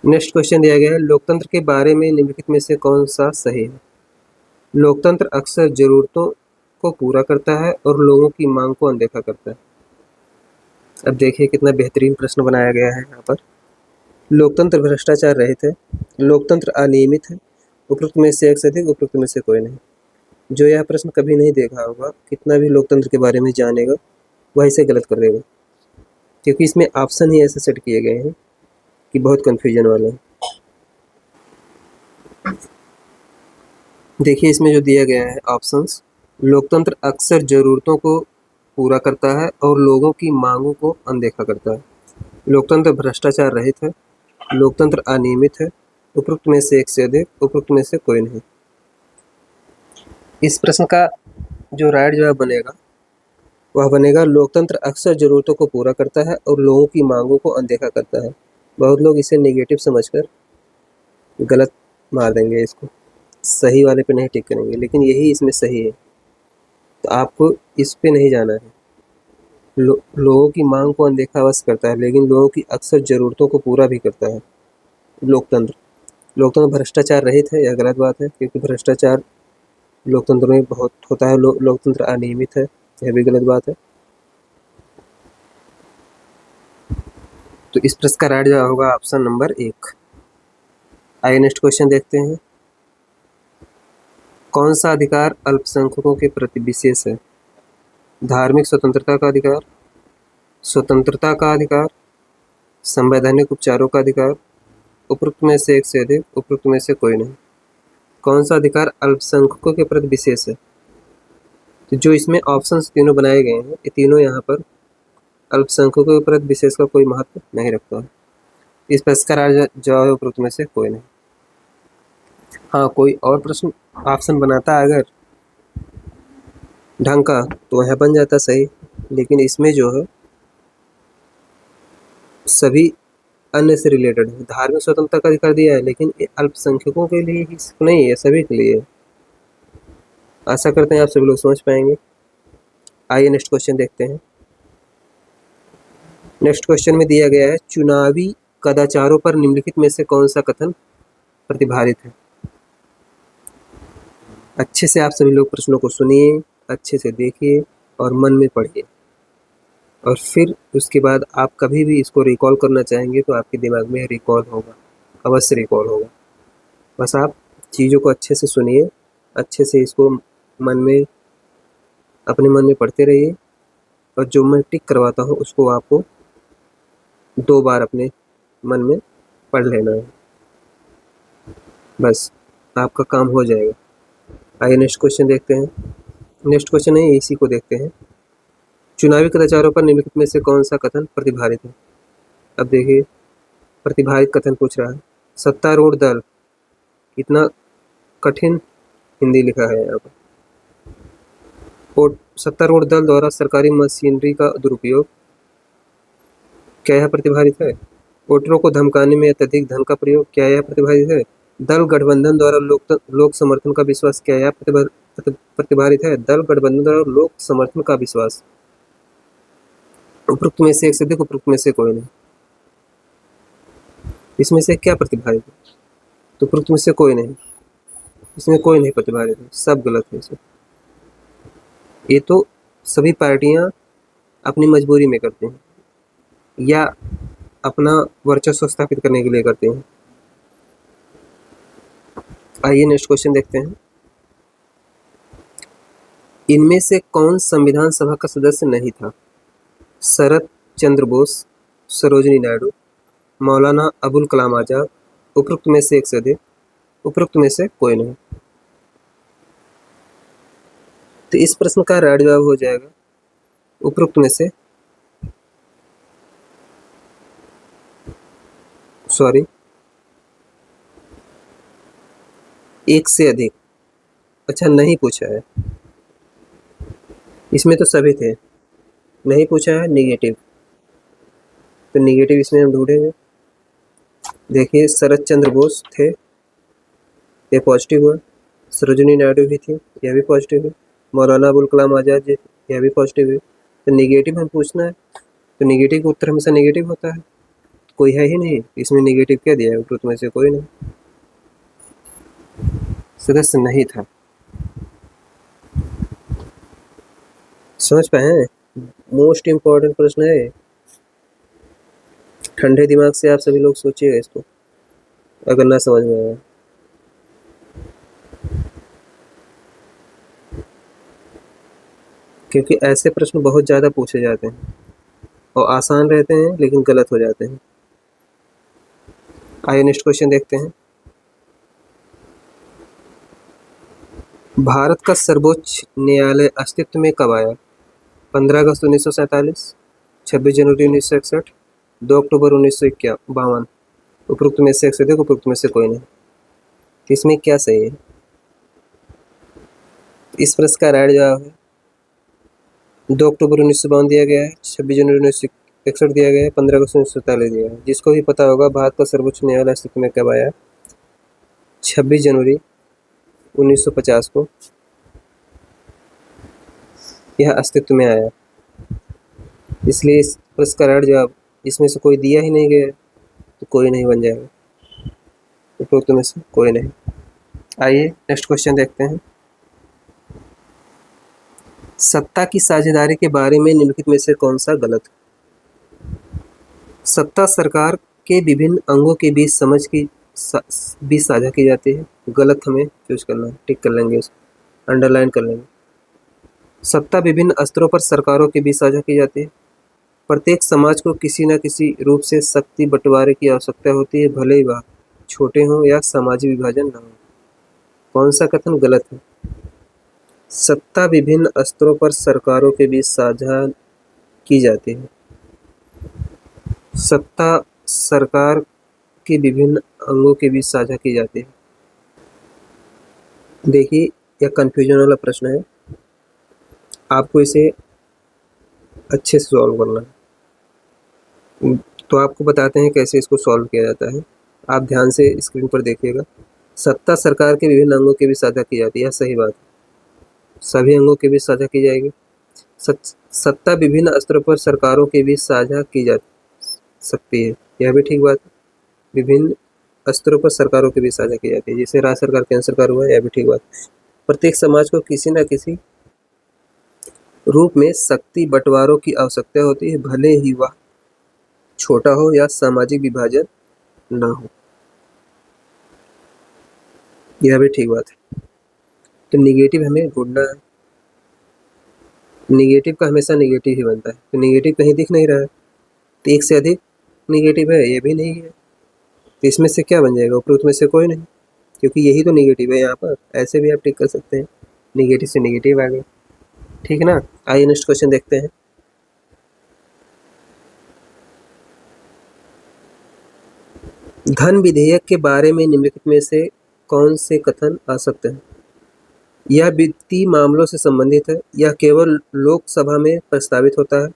नेक्स्ट क्वेश्चन दिया गया है, लोकतंत्र के बारे में निम्नलिखित में से कौन सा सही है। लोकतंत्र अक्सर जरूरतों को पूरा करता है और लोगों की मांग को अनदेखा करता है। अब देखिए कितना बेहतरीन प्रश्न बनाया गया है यहाँ पर। लोकतंत्र भ्रष्टाचार रहित है, लोकतंत्र अनियमित है, उपरोक्त में से एक से अधिक, उपरोक्त में से कोई नहीं। जो यह प्रश्न कभी नहीं देखा होगा, कितना भी लोकतंत्र के बारे में जानेगा, वह इसे गलत कर देगा, क्योंकि इसमें ऑप्शन ही ऐसे सेट किए गए हैं कि बहुत कन्फ्यूजन वाले हैं। देखिए इसमें जो दिया गया है ऑप्शंस, लोकतंत्र अक्सर जरूरतों को पूरा करता है और लोगों की मांगों को अनदेखा करता है, लोकतंत्र भ्रष्टाचार रहित है, लोकतंत्र अनियमित है, उपरोक्त में से एक से अधिक, उपरोक्त में से कोई नहीं। इस प्रश्न का जो राइट जवाब बनेगा वह बनेगा, लोकतंत्र अक्सर जरूरतों को पूरा करता है और लोगों की मांगों को अनदेखा करता है। बहुत लोग इसे नेगेटिव समझकर गलत मार देंगे, इसको सही वाले पे नहीं टिक करेंगे, लेकिन यही इसमें सही है। तो आपको इस पे नहीं जाना है। लोगों की मांग को अनदेखा अवश्य करता है, लेकिन लोगों की अक्सर ज़रूरतों को पूरा भी करता है। लोकतंत्र भ्रष्टाचार रहित है, यह गलत बात है, क्योंकि भ्रष्टाचार लोकतंत्र में बहुत होता है। लोकतंत्र अनियमित है, यह भी गलत बात है। तो इस प्रश्न का राइट जवाब होगा ऑप्शन नंबर 1। आइए नेक्स्ट क्वेश्चन देखते हैं। कौन सा अधिकार अल्पसंख्यकों के प्रति विशेष है। धार्मिक स्वतंत्रता का अधिकार, स्वतंत्रता का अधिकार, संवैधानिक उपचारों का अधिकार, उपरोक्त में से एक से अधिक, उपरोक्त में से कोई नहीं। कौन सा अधिकार अल्पसंख्यकों के प्रति विशेष है। तो जो इसमें ऑप्शंस तीनों बनाए गए हैं, ये तीनों यहाँ पर अल्पसंख्यकों के प्रति विशेष का कोई महत्व नहीं रखता है। इस प्रश्न का जवाब है उपरोक्त में से कोई नहीं। हाँ, कोई और प्रश्न ऑप्शन बनाता अगर ढंग का तो वह बन जाता सही, लेकिन इसमें जो है सभी अन्य से रिलेटेड है। धार्मिक स्वतंत्रता का अधिकार दिया है, लेकिन ये अल्पसंख्यकों के लिए ही नहीं है, सभी के लिए। आशा करते हैं आप सभी लोग समझ पाएंगे। आइए नेक्स्ट क्वेश्चन देखते हैं। नेक्स्ट क्वेश्चन में दिया गया है, चुनावी कदाचारों पर निम्नलिखित में से कौन सा कथन प्रतिपादित है। अच्छे से आप सभी लोग प्रश्नों को सुनिए, अच्छे से देखिए और मन में पढ़िए, और फिर उसके बाद आप कभी भी इसको रिकॉल करना चाहेंगे तो आपके दिमाग में रिकॉल होगा, अवश्य रिकॉल होगा। बस आप चीज़ों को अच्छे से सुनिए, अच्छे से इसको मन में, अपने मन में पढ़ते रहिए, और जो मैं टिक करवाता हूँ उसको आपको 2 बार अपने मन में पढ़ लेना है, बस आपका काम हो जाएगा। आइए नेक्स्ट क्वेश्चन देखते हैं। नेक्स्ट क्वेश्चन है, इसी को देखते हैं। चुनावी कदाचारों पर निम्नलिखित में से कौन सा कथन प्रतिभारित है? अब देखिए, प्रतिभारित कथन पूछ रहा है। सत्तारूढ़ दल, इतना कठिन हिंदी लिखा है यहाँ पर। सत्तारूढ़ दल द्वारा सरकारी मशीनरी का दुरुपयोग, क्या यह प्रतिभारित है? वोटरों को धमकाने में अत्यधिक धन का प्रयोग, क्या यह प्रतिभारित है? दल गठबंधन द्वारा लोक समर्थन का विश्वास, क्या यह प्रतिभारित है? दल गठबंधन द्वारा लोक समर्थन का विश्वास। उपरोक्त में से एक से अधिक, उपरोक्त में से कोई नहीं। इसमें से क्या प्रतिभारित है? तो उपरोक्त में से कोई नहीं, इसमें कोई नहीं प्रतिभारित है, सब गलत है इसमें। ये तो सभी पार्टियां अपनी मजबूरी में करते हैं या अपना वर्चस्व स्थापित करने के लिए करते हैं। आइए नेक्स्ट क्वेश्चन देखते हैं। इनमें से कौन संविधान सभा का सदस्य नहीं था? शरद चंद्र बोस, सरोजिनी नायडू, मौलाना अबुल कलाम आजाद, उपरोक्त में से एक से अधिक, उपरोक्त में से कोई नहीं। तो इस प्रश्न का राइट जवाब हो जाएगा उपरोक्त में से, सॉरी, एक से अधिक। अच्छा, नहीं पूछा है, इसमें तो सभी थे, नहीं पूछा है निगेटिव, तो निगेटिव इसमें हम ढूंढेंगे। देखिए, शरद चंद्र बोस थे, ये पॉजिटिव हुआ। सरोजिनी नायडू भी थी, यह भी पॉजिटिव है। मौलाना अबुल कलाम आजाद जी, यह भी पॉजिटिव है। तो निगेटिव हम पूछना है, तो निगेटिव का उत्तर हमेशा निगेटिव होता है, कोई है ही नहीं, इसमें निगेटिव क्या दिया है? उपरोक्त में से कोई नहीं, सदस्य नहीं था। समझ पाए? मोस्ट इम्पोर्टेंट प्रश्न है, ठंडे दिमाग से आप सभी लोग सोचिएगा इसको, अगर ना समझ में आया। क्योंकि ऐसे प्रश्न बहुत ज़्यादा पूछे जाते हैं और आसान रहते हैं लेकिन गलत हो जाते हैं। आइए नेक्स्ट क्वेश्चन देखते हैं। भारत का सर्वोच्च न्यायालय अस्तित्व में कब आया? 15 अगस्त 1947, 26 जनवरी 1961, 2 अक्टूबर 1952। उपरोक्त में से एक से अधिक, उपरोक्त में से कोई नहीं। इसमें क्या सही है? इस प्रश्न का राइट जवाब है 2 अक्टूबर 1952 दिया गया है, 26 जनवरी 1961 दिया गया है, 15 अगस्त 1947 दिया है। जिसको भी पता होगा भारत का सर्वोच्च न्यायालय अस्तित्व में कब आया, 26 जनवरी 1950 को यह अस्तित्व में आया। इसलिए इस प्रश्न का राइट जवाब इसमें से कोई दिया ही नहीं गया, तो कोई नहीं बन जाएगा, उपरोक्त में से कोई नहीं। आइए नेक्स्ट क्वेश्चन देखते हैं। सत्ता की साझेदारी के बारे में निम्नलिखित में से कौन सा गलत? सत्ता सरकार के विभिन्न अंगों के बीच समझ की बीच साझा की जाती है। गलत हमें चूज करना है, टिक कर लेंगे, उसको अंडरलाइन कर लेंगे। सत्ता विभिन्न स्तरों पर सरकारों के बीच साझा की जाती है। प्रत्येक समाज को किसी न किसी रूप से शक्ति बंटवारे की आवश्यकता होती है, भले ही वह छोटे हों या सामाजिक विभाजन न हो। कौन सा कथन गलत है? सत्ता विभिन्न स्तरों पर सरकारों के बीच साझा की जाती है। सत्ता सरकार के विभिन्न अंगों के बीच साझा की जाती है। देखिए, यह कंफ्यूजन वाला प्रश्न है, आपको इसे अच्छे से सॉल्व करना है। तो आपको बताते हैं कैसे इसको सॉल्व किया जाता है, आप ध्यान से स्क्रीन पर देखिएगा। सत्ता सरकार के विभिन्न अंगों के बीच साझा की जाती है, सही बात है, सभी अंगों के बीच साझा की जाएगी। सत्ता विभिन्न स्तरों पर सरकारों के बीच साझा की जा सकती है, यह भी ठीक बात है। विभिन्न स्तरों पर सरकारों के बीच साझा की जाती है, जैसे राज्य सरकार, केंद्र सरकार हुआ, यह भी ठीक बात है। प्रत्येक समाज को किसी न किसी रूप में शक्ति बंटवारों की आवश्यकता होती है, भले ही वह छोटा हो या सामाजिक विभाजन ना हो, यह भी ठीक बात है। तो निगेटिव हमें ढूंढना है, निगेटिव का हमेशा निगेटिव ही बनता है, तो निगेटिव कहीं दिख नहीं रहा है, तो एक से अधिक निगेटिव है, ये भी नहीं है, तो इसमें से क्या बन जाएगा? उपरोक्त में से कोई नहीं, क्योंकि यही तो निगेटिव है यहाँ पर। ऐसे भी आप टिक कर सकते हैं, निगेटिव से निगेटिव आ गए, ठीक है ना। आइए नेक्स्ट क्वेश्चन देखते हैं। धन विधेयक के बारे में निम्नलिखित में से कौन से कथन आ सकते हैं? यह वित्तीय मामलों से संबंधित है, यह केवल लोकसभा में प्रस्तावित होता है,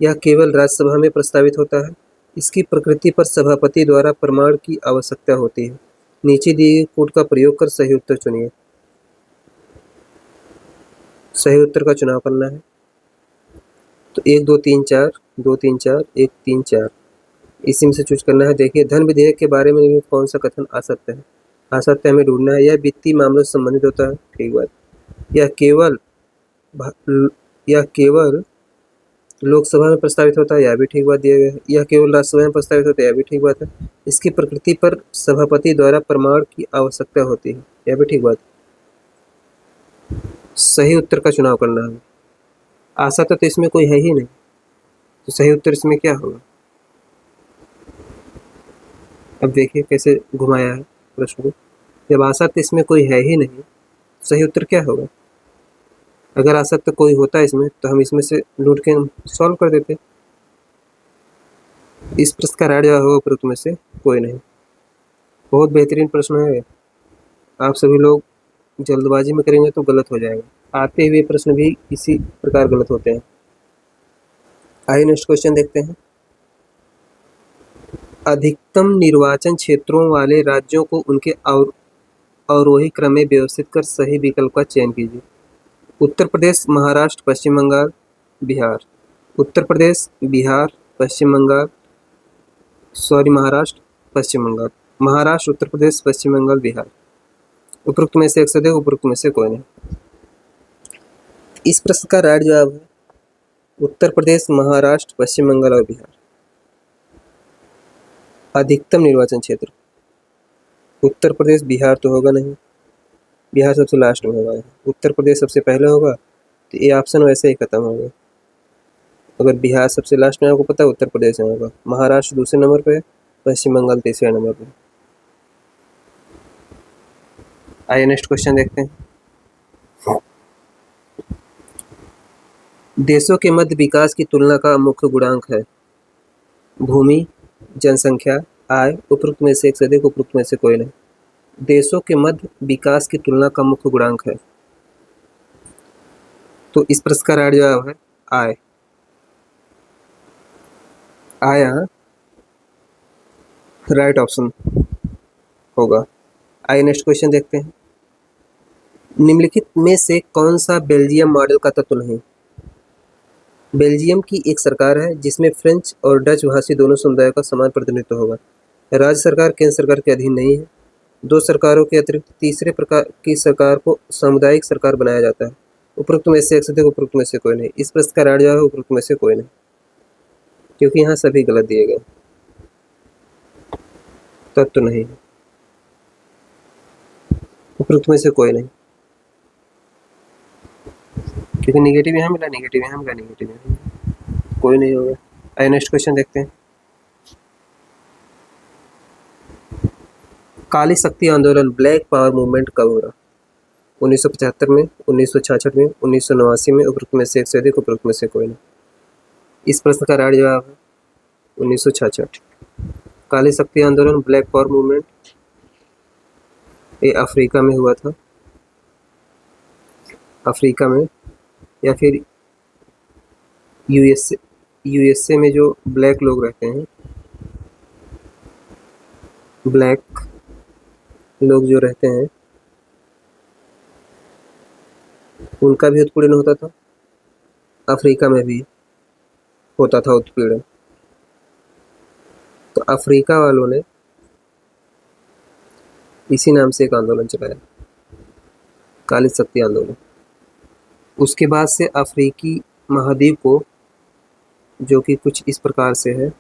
यह केवल राज्यसभा में प्रस्तावित होता है, इसकी प्रकृति पर सभापति द्वारा प्रमाण की आवश्यकता होती है। नीचे दिए गए कोड का प्रयोग कर सही उत्तर चुनिए। सही उत्तर का चुनाव करना है तो 1 2 3 4 2 3 4 1 3 4 इसी में से चूज करना है। देखिए, धन विधेयक के बारे में कौन सा कथन आ सकता है? आ सकता है हमें ढूंढना है। यह वित्तीय मामलों से संबंधित होता है, ठीक बात। यह केवल लोकसभा में प्रस्तावित होता है, यह भी ठीक बात दिया गया है। यह केवल राज्यसभा में प्रस्तावित होता है, यह भी ठीक बात है। इसकी प्रकृति पर सभापति द्वारा प्रमाण की आवश्यकता होती है, यह भी ठीक बात है। सही उत्तर का चुनाव करना है। आशा तो इसमें कोई है ही नहीं, तो सही उत्तर इसमें क्या होगा? अब देखिए कैसे घुमाया है प्रश्न को। जब आशा तो इसमें कोई है ही नहीं, सही उत्तर क्या होगा? अगर आशा तो कोई होता है इसमें तो हम इसमें से ढूंढ के सॉल्व कर देते। इस प्रश्न का राइट जवाब होगा उपरोक्त में से कोई नहीं। बहुत बेहतरीन प्रश्न है। आप सभी लोग जल्दबाजी में करेंगे तो गलत हो जाएगा। आते हुए प्रश्न भी इसी प्रकार गलत होते हैं। आइए नेक्स्ट क्वेश्चन देखते हैं। अधिकतम निर्वाचन क्षेत्रों वाले राज्यों को उनके अवरोही क्रम में व्यवस्थित कर सही विकल्प का चयन कीजिए। उत्तर प्रदेश, महाराष्ट्र, पश्चिम बंगाल, बिहार। उत्तर प्रदेश, बिहार, पश्चिम बंगाल, महाराष्ट्र, पश्चिम बंगाल। महाराष्ट्र, उत्तर प्रदेश, पश्चिम बंगाल, बिहार। उपरोक्त में से एक सदैव, उपरोक्त में से कोई नहीं। इस प्रश्न का राइट जवाब है उत्तर प्रदेश, महाराष्ट्र, पश्चिम बंगाल और बिहार। अधिकतम निर्वाचन क्षेत्र उत्तर प्रदेश, बिहार तो होगा नहीं, बिहार सबसे लास्ट में होगा। उत्तर प्रदेश सबसे पहले होगा तो ये ऑप्शन वैसे ही खत्म होगा। अगर बिहार सबसे लास्ट में आपको पता है, उत्तर प्रदेश में होगा। महाराष्ट्र दूसरे नंबर पे, पश्चिम बंगाल तीसरे नंबर पे। आइए नेक्स्ट क्वेश्चन देखते हैं। देशों के मध्य विकास की तुलना का मुख्य गुणांक है भूमि, जनसंख्या, आय। उपरोक्त में से एक से अधिक, उपरोक्त में से कोई नहीं। देशों के मध्य विकास की तुलना का मुख्य गुणांक है, तो इस प्रश्न का राइट जवाब है आय। आय यहाँ राइट ऑप्शन होगा। आइए नेक्स्ट क्वेश्चन देखते हैं। निम्नलिखित में से कौन सा बेल्जियम मॉडल का तत्व नहीं? बेल्जियम की एक सरकार है जिसमें फ्रेंच और डच भाषी दोनों समुदायों का समान प्रतिनिधित्व होगा। राज्य सरकार केंद्र सरकार के अधीन नहीं है। दो सरकारों के अतिरिक्त तीसरे प्रकार की सरकार को सामुदायिक सरकार बनाया जाता है। उपरोक्त में से एक से अधिक, उपरोक्त में से कोई नहीं। इस प्रश्न का राइट जवाब है उपरोक्त में से कोई नहीं, क्योंकि यहाँ सभी गलत दिए गए, तत्व नहीं है। उपरोक्त में से कोई नहीं, क्योंकि निगेटिव यहाँ मिला, निगेटिव यहाँ मिला, निगेटिव यहाँ मिला, कोई नहीं होगा। आइए नेक्स्ट क्वेश्चन देखते हैं। काली शक्ति आंदोलन ब्लैक पावर मूवमेंट कब हुआ? 1975 में, 1966 में, 1989 में। उपरोक्त में से एक से अधिक, उपरोक्त में से कोई नहीं। इस प्रश्न का राइट जवाब है 1966। काली शक्ति आंदोलन ब्लैक पावर मूवमेंट ये अफ्रीका में हुआ था। अफ्रीका में या फिर यूएसए में जो ब्लैक लोग रहते हैं, ब्लैक लोग जो रहते हैं, उनका भी उत्पीड़न होता था। अफ्रीका में भी होता था उत्पीड़न। तो अफ्रीका वालों ने इसी नाम से एक आंदोलन चलाया, काली शक्ति आंदोलन। उसके बाद से अफ्रीकी महाद्वीप को, जो कि कुछ इस प्रकार से है,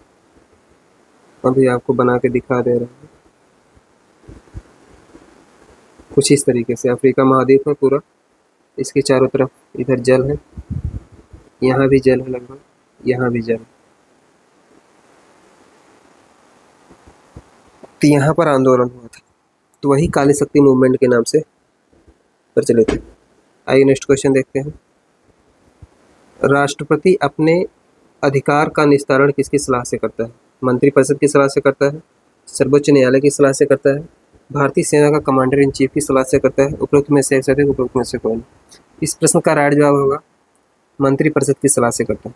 अभी आपको बना के दिखा दे रहा हूँ, कुछ इस तरीके से अफ्रीका महाद्वीप है पूरा। इसके चारों तरफ इधर जल है, यहाँ भी जल है, लगभग यहाँ भी जल है। तो यहाँ पर आंदोलन हुआ था, तो वही काली शक्ति मूवमेंट के नाम से प्रचलित है। आइए नेक्स्ट क्वेश्चन देखते हैं। राष्ट्रपति अपने अधिकार का निस्तारण किसकी सलाह से करता है? मंत्रिपरिषद की सलाह से करता है, सर्वोच्च न्यायालय की सलाह से करता है, भारतीय सेना का कमांडर इन चीफ की सलाह से करता है, उपरोक्त में से एक से अधिक, उपरोक्त में से कोई नहीं। इस प्रश्न का राइट जवाब होगा मंत्रिपरिषद की सलाह से करता है।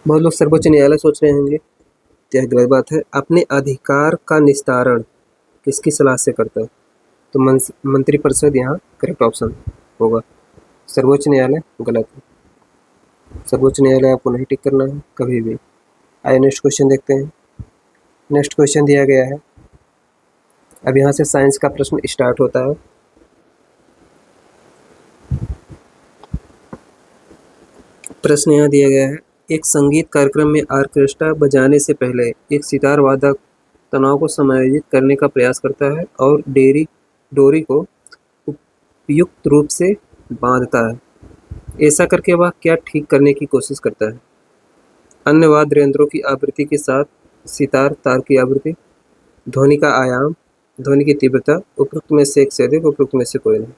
बहुत लोग सर्वोच्च न्यायालय सोच रहे होंगे, तो यह गलत बात है। अपने अधिकार का निस्तारण किसकी सलाह से करता है? तो मंत्रिपरिषद यहाँ करेक्ट ऑप्शन होगा। सर्वोच्च न्यायालय गलत है। सर्वोच्च न्यायालय आपको नहीं टिक करना है कभी भी। आइए नेक्स्ट क्वेश्चन देखते हैं। नेक्स्ट क्वेश्चन दिया गया है, अब यहाँ से साइंस का प्रश्न स्टार्ट होता है। प्रश्न यहाँ दिया गया है, एक संगीत कार्यक्रम में ऑर्केस्ट्रा बजाने से पहले एक सितार वादक तनाव को समायोजित करने का प्रयास करता है और डोरी को उपयुक्त रूप से बांधता है। ऐसा करके वह क्या ठीक करने की कोशिश करता है? अन्य वाद्य यंत्रों की आवृत्ति के साथ सितार तार की आवृत्ति, ध्वनि का आयाम, ध्वनि की तीव्रता, उपरोक्त में से एक से अधिक, उपरोक्त में से कोई नहीं।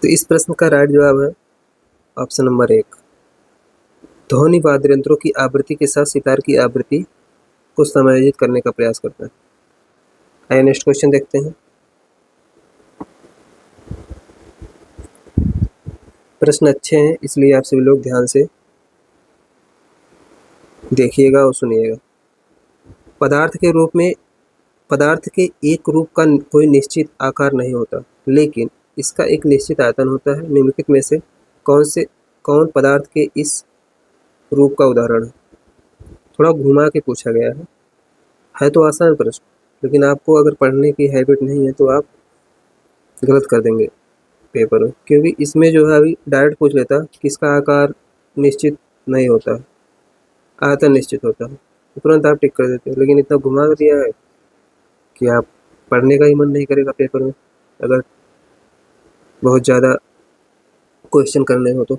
तो इस प्रश्न का राइट जवाब है ऑप्शन नंबर 1, ध्वनि वाद्य यंत्रों की आवृत्ति के साथ सितार की आवृत्ति को समायोजित करने का प्रयास करता है। आइए नेक्स्ट क्वेश्चन देखते हैं। प्रश्न अच्छे हैं, इसलिए आप सभी लोग ध्यान से देखिएगा और सुनिएगा। पदार्थ के एक रूप का कोई निश्चित आकार नहीं होता, लेकिन इसका एक निश्चित आयतन होता है। निम्नलिखित में से कौन पदार्थ के इस रूप का उदाहरण है? थोड़ा घुमा के पूछा गया है तो आसान प्रश्न, लेकिन आपको अगर पढ़ने की हैबिट नहीं है तो आप गलत कर देंगे पेपर में, क्योंकि इसमें जो है अभी डायरेक्ट पूछ लेता किसका आकार निश्चित नहीं होता, आयतन निश्चित होता है, तुरंत आप टिक कर देते हो। लेकिन इतना घुमा दिया है कि आप पढ़ने का ही मन नहीं करेगा पेपर में, अगर बहुत ज़्यादा क्वेश्चन करने हो तो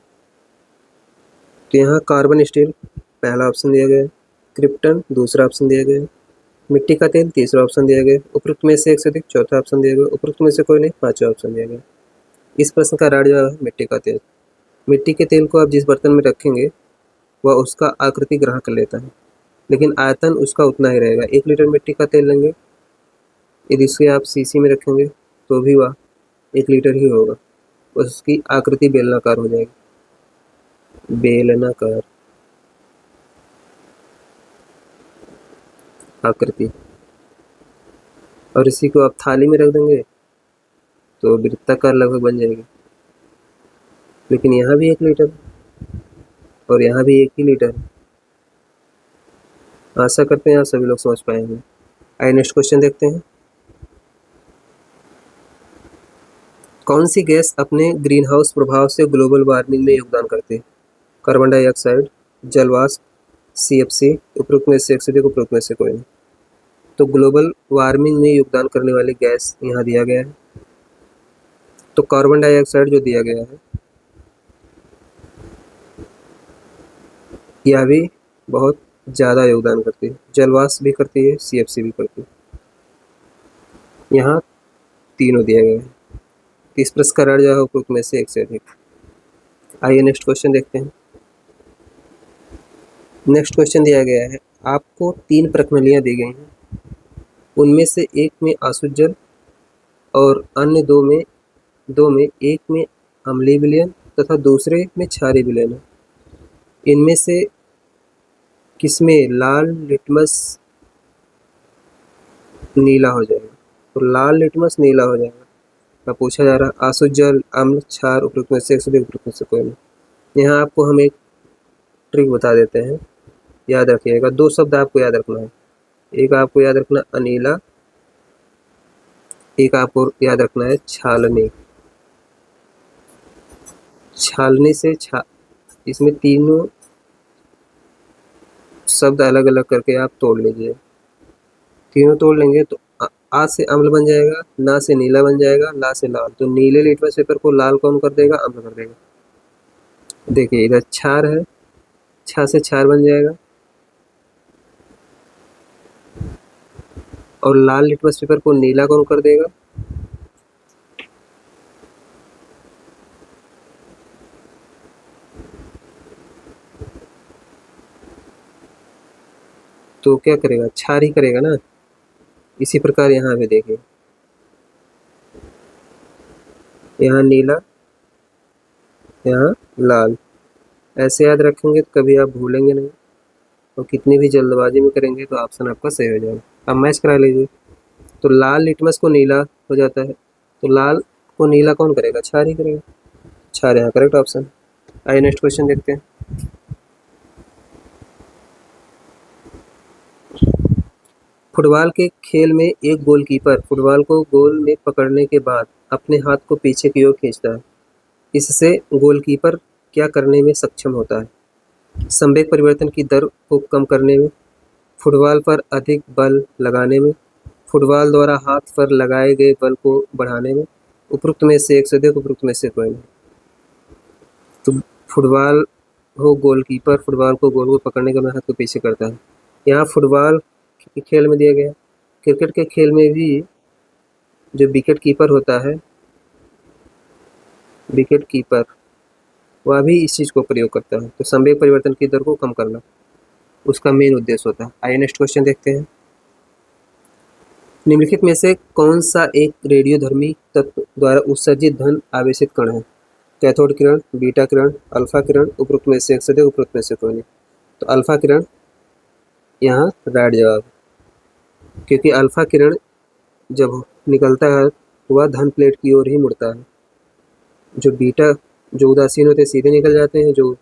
यहाँ कार्बन स्टील पहला ऑप्शन दिया गया है, क्रिप्टन दूसरा ऑप्शन दिया गया है, मिट्टी का तेल तीसरा ऑप्शन दिया गया है, उपरोक्त में से एक से अधिक चौथा ऑप्शन दिया गया, उपरोक्त में से कोई नहीं पांचवा ऑप्शन दिया गया। इस प्रश्न का राइट जवाब है मिट्टी का तेल। मिट्टी के तेल को आप जिस बर्तन में रखेंगे वह उसका आकृति ग्रहण कर लेता है, लेकिन आयतन उसका उतना ही रहेगा। 1 लीटर मिट्टी का तेल लेंगे, यदि इसे आप शीशी में रखेंगे तो भी वह 1 लीटर ही होगा, बस उसकी आकृति बेलनाकार हो जाएगी, बेलनाकार आकृति। और इसी को आप थाली में रख देंगे तो वृत्ताकार लगभग बन जाएगी, लेकिन यहाँ भी 1 लीटर और यहाँ भी 1 ही लीटर। आशा करते हैं आप सभी लोग समझ पाएंगे। आइए नेक्स्ट क्वेश्चन देखते हैं। कौन सी गैस अपने ग्रीन हाउस प्रभाव से ग्लोबल वार्मिंग में योगदान करती है? कार्बन डाइऑक्साइड, जलवाष्प, CFC, उपरोक्त में से एक से अधिक, उपरोक्त में से कोई नहीं। तो ग्लोबल वार्मिंग में योगदान करने वाली गैस यहाँ दिया गया है, तो कार्बन डाइऑक्साइड जो दिया गया है यह भी बहुत ज़्यादा योगदान करती है, जलवाष्प भी करती है, CFC भी करती है। यहाँ तीनों दिया गया है। इस प्रश्न का राइट जवाब उपरोक्त में से एक से अधिक। आइए नेक्स्ट क्वेश्चन देखते हैं। नेक्स्ट क्वेश्चन दिया गया है, आपको 3 प्रणालियाँ दी गई हैं, उनमें से एक में आसुत जल और अन्य दो में एक में अम्लीय विलयन तथा दूसरे में क्षारीय विलयन है। इनमें से किसमें लाल लिटमस नीला हो जाएगा? तो लाल लिटमस नीला हो जाएगा। अब पूछा जा रहा है आसुत जल, अम्ल, क्षार, उपरोक्त में से एक से अधिक, उपरोक्त में से कोई नहीं। यहाँ आपको हम एक ट्रिक बता देते हैं, याद रखिएगा। 2 शब्द आपको याद रखना है, एक आपको याद रखना अनीला, एक आपको याद रखना है छालनी। छालनी से इसमें तीनों शब्द अलग अलग करके आप तोड़ लीजिए। तीनों तोड़ लेंगे तो आ से अम्ल बन जाएगा, ना से नीला बन जाएगा, ला से लाल। तो नीले लिटमस पेपर को लाल कौन कर देगा? अम्ल कर देगा। देखिए इधर क्षार है, छा से क्षार बन जाएगा, और लाल लिटमस पेपर को नीला कौन कर देगा? तो क्या करेगा, क्षार ही करेगा ना। इसी प्रकार यहाँ पे देखिए, यहाँ नीला, यहाँ लाल, ऐसे याद रखेंगे तो कभी आप भूलेंगे नहीं, और कितनी भी जल्दबाजी में करेंगे तो ऑप्शन आपका सही हो जाएगा। अब मैच करा लीजिए, तो लाल लिटमस को नीला हो जाता है, तो लाल को नीला कौन करेगा, क्षार ही करेगा। क्षार यहाँ करेक्ट ऑप्शन। आइए नेक्स्ट क्वेश्चन देखते हैं। फुटबॉल के खेल में एक गोलकीपर फुटबॉल को गोल में पकड़ने के बाद अपने हाथ को पीछे की ओर खींचता है। इससे गोलकीपर क्या करने में सक्षम होता है? संवेग परिवर्तन की दर को कम करने में, फुटबॉल पर अधिक बल लगाने में, फुटबॉल द्वारा हाथ पर लगाए गए बल को बढ़ाने में, उपरोक्त में से एक से अधिक, उपरोक्त में से कोई नहीं। तो फुटबॉल हो गोलकीपर फुटबॉल को गोल को पकड़ने के बाद हाथ को पीछे करता है। यहाँ फुटबॉल के खेल में दिया गया। क्रिकेट के खेल में भी जो विकेट कीपर होता है, विकेट कीपर वह भी इस चीज़ को प्रयोग करता है। तो संवेग परिवर्तन की दर को कम करना उसका मेन उद्देश्य होता है। आइए नेक्स्ट क्वेश्चन देखते हैं। निम्नलिखित में से कौन सा एक रेडियोधर्मी तत्व द्वारा उत्सर्जित धन आवेशित कण है? कैथोड किरण, बीटा किरण, अल्फा किरण, उपरोक्त में से एक से अधिक, उपरोक्त में से कोई नहीं। तो अल्फा किरण यहाँ राइट जवाब, क्योंकि अल्फा किरण जब निकलता है वह धन प्लेट की ओर ही मुड़ता है। जो उदासीन होते हैं सीधे निकल जाते हैं, जो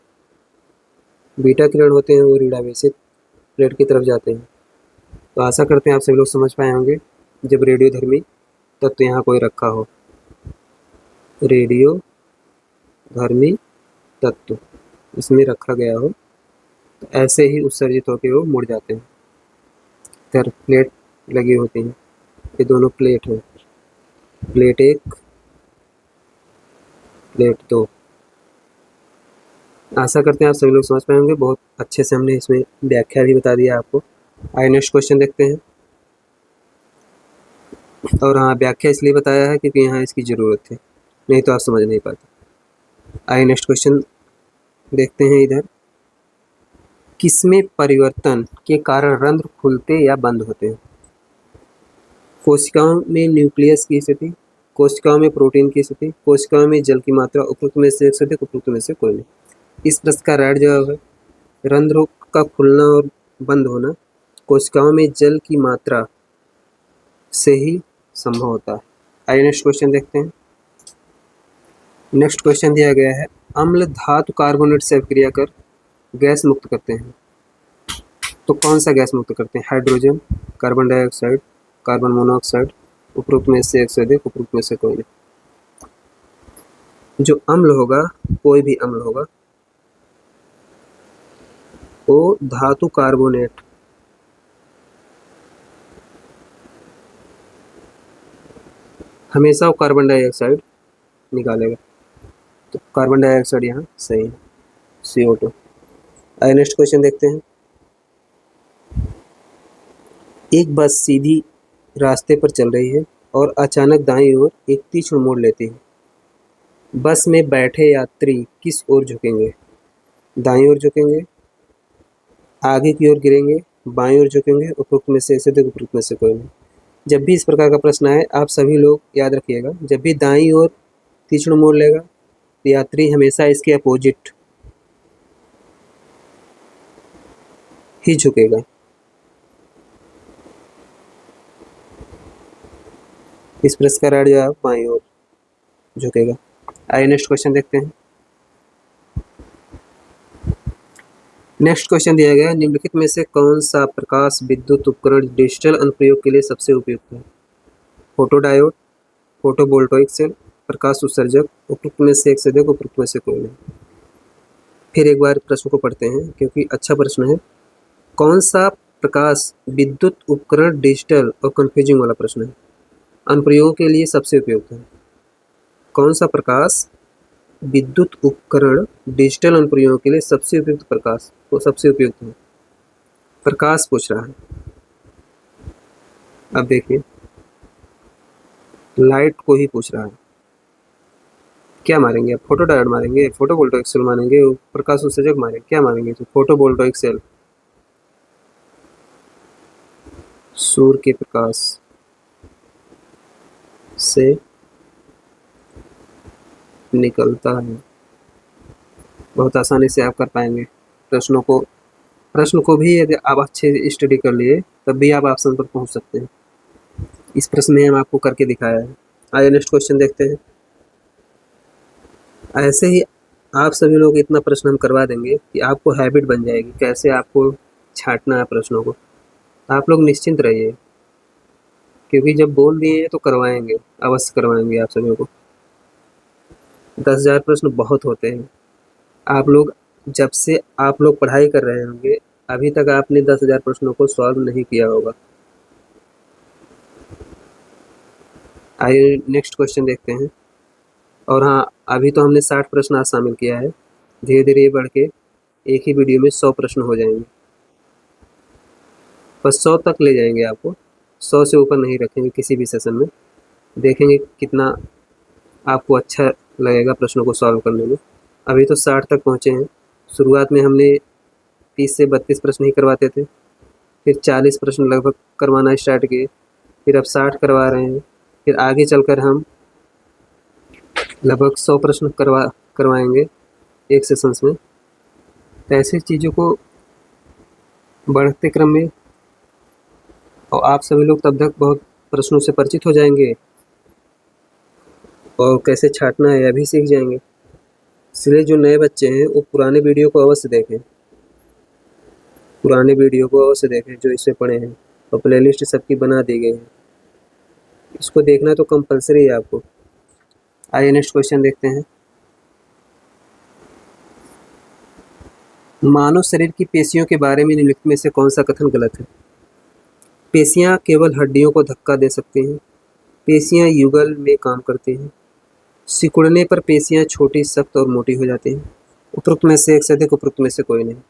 बीटा किरण होते हैं वो ऋणावेशित प्लेट की तरफ जाते हैं। तो आशा करते हैं आप सभी लोग समझ पाए होंगे जब रेडियोधर्मी तत्व यहाँ कोई रखा हो, रेडियोधर्मी तत्व इसमें रखा गया हो, तो ऐसे ही उत्सर्जित होकर वो मुड़ जाते हैं। इधर प्लेट लगी होती हैं, ये दोनों प्लेट हैं, प्लेट एक, प्लेट दो। आशा करते हैं आप सभी लोग समझ पाए होंगे। बहुत अच्छे से हमने इसमें व्याख्या भी बता दिया आपको। आइए नेक्स्ट क्वेश्चन देखते हैं। और हाँ, व्याख्या इसलिए बताया है क्योंकि यहाँ इसकी ज़रूरत है, नहीं तो आप समझ नहीं पाते। आइए नेक्स्ट क्वेश्चन देखते हैं। इधर किसमें परिवर्तन के कारण रंध्र खुलते या बंद होते हैं? कोशिकाओं में न्यूक्लियस की स्थिति, कोशिकाओं में प्रोटीन की स्थिति, कोशिकाओं में जल की मात्रा, उपरोक्त में से एक से अधिक, उपरोक्त में से कोई नहीं। इस प्रश्न का राइट जवाब है रंध्रों का खुलना और बंद होना कोशिकाओं में जल की मात्रा से ही संभव होता है। आइए नेक्स्ट क्वेश्चन देखते हैं। नेक्स्ट क्वेश्चन दिया गया है, अम्ल धातु कार्बोनेट से अभिक्रिया कर गैस मुक्त करते हैं, तो कौन सा गैस मुक्त करते हैं? Hydrogen, carbon dioxide, carbon monoxide, उपरोक्त में से एक से अधिक, उपरोक्त में से कोई नहीं। जो अम्ल होगा, कोई भी अम्ल होगा, वो धातु कार्बोनेट हमेशा वो कार्बन डाइऑक्साइड निकालेगा, तो कार्बन डाइऑक्साइड यहाँ सही है, CO2। आइए नेक्स्ट क्वेश्चन देखते हैं। एक बस सीधी रास्ते पर चल रही है और अचानक दाईं ओर एक तीक्ष्ण मोड़ लेती है। बस में बैठे यात्री किस ओर झुकेंगे? दाईं ओर झुकेंगे, आगे की ओर गिरेंगे, बाईं ओर झुकेंगे, उपरोक्त में से एक से अधिक, उपरोक्त में से कोई नहीं। जब भी इस प्रकार का प्रश्न आए आप सभी लोग याद रखिएगा, जब भी दाईं ओर तीक्ष्ण मोड़ लेगा तो यात्री हमेशा इसके अपोजिट ही झुकेगा। इस प्रश्न का राइट जवाब बाईं ओर झुकेगा। आइए नेक्स्ट क्वेश्चन देखते हैं। नेक्स्ट क्वेश्चन दिया गया है, निम्नलिखित में से कौन सा प्रकाश विद्युत उपकरण डिजिटल अनुप्रयोग के लिए सबसे उपयुक्त है? फोटोडायोड, फोटोवोल्टाइक सेल, प्रकाश उत्सर्जक, उपरोक्त में से एक से अधिक, उपरोक्त में से कोई नहीं। फिर एक बार प्रश्न को पढ़ते हैं क्योंकि अच्छा प्रश्न है। कौन सा प्रकाश विद्युत उपकरण डिजिटल और कंफ्यूजिंग वाला प्रश्न है, अनुप्रयोगों के लिए सबसे उपयुक्त है? कौन सा प्रकाश विद्युत उपकरण डिजिटल अनुप्रयोगों के लिए सबसे उपयुक्त प्रकाश वो सबसे उपयुक्त है? प्रकाश पूछ रहा है। अब देखिए, लाइट को ही पूछ रहा है। क्या मारेंगे आप? फोटोडायोड मारेंगे, फोटोवोल्टाइक सेल मारेंगे, प्रकाश उत्सर्जक मारेंगे, क्या मारेंगे? तो फोटोवोल्टाइक सेल। सूर्य के प्रकाश से निकलता है। बहुत आसानी से आप कर पाएंगे प्रश्न को भी यदि आप अच्छे से स्टडी कर लिए तब भी आप ऑप्शन पर पहुंच सकते हैं। इस प्रश्न में हम आपको करके दिखाया है। आइए नेक्स्ट क्वेश्चन देखते हैं। ऐसे ही आप सभी लोग इतना प्रश्न हम करवा देंगे कि आपको हैबिट बन जाएगी कैसे आपको छांटना है प्रश्नों को। आप लोग निश्चिंत रहिए, क्योंकि जब बोल दिए हैं तो करवाएंगे, अवश्य करवाएंगे आप सभी को। 10,000 प्रश्न बहुत होते हैं। आप लोग जब से आप लोग पढ़ाई कर रहे होंगे अभी तक आपने 10,000 प्रश्नों को सॉल्व नहीं किया होगा। आइए नेक्स्ट क्वेश्चन देखते हैं। और हाँ, अभी तो हमने 60 प्रश्न आज शामिल किया है। धीरे धीरे ये बढ़ के एक ही वीडियो में 100 प्रश्न हो जाएंगे। बस 100 तक ले जाएंगे आपको, 100 से ऊपर नहीं रखेंगे किसी भी सेशन में। देखेंगे कितना आपको अच्छा लगेगा प्रश्नों को सॉल्व करने में। अभी तो 60 तक पहुँचे हैं। शुरुआत में हमने 30 से 32 प्रश्न ही करवाते थे, फिर 40 प्रश्न लगभग करवाना स्टार्ट किए, फिर अब 60 करवा रहे हैं, फिर आगे चलकर हम लगभग 100 प्रश्न करवाएंगे एक सेशंस में। तो ऐसी चीज़ों को बढ़ते क्रम में और आप सभी लोग तब तक बहुत प्रश्नों से परिचित हो जाएंगे और कैसे छांटना है यह भी सीख जाएंगे। इसलिए जो नए बच्चे हैं वो पुराने वीडियो को अवश्य देखें, जो इससे पढ़े हैं, और प्लेलिस्ट सबकी बना दी गई है। इसको देखना तो कंपलसरी है आपको। आइए नेक्स्ट क्वेश्चन देखते हैं। मानव शरीर की पेशियों के बारे में निम्नलिखित में से कौन सा कथन गलत है? पेशियां केवल हड्डियों को धक्का दे सकती हैं। पेशियां युगल में काम करती हैं। सिकुड़ने पर पेशियां छोटी, सख्त और मोटी हो जाती हैं। उपरोक्त में से एक से अधिक, उपरोक्त में से कोई नहीं।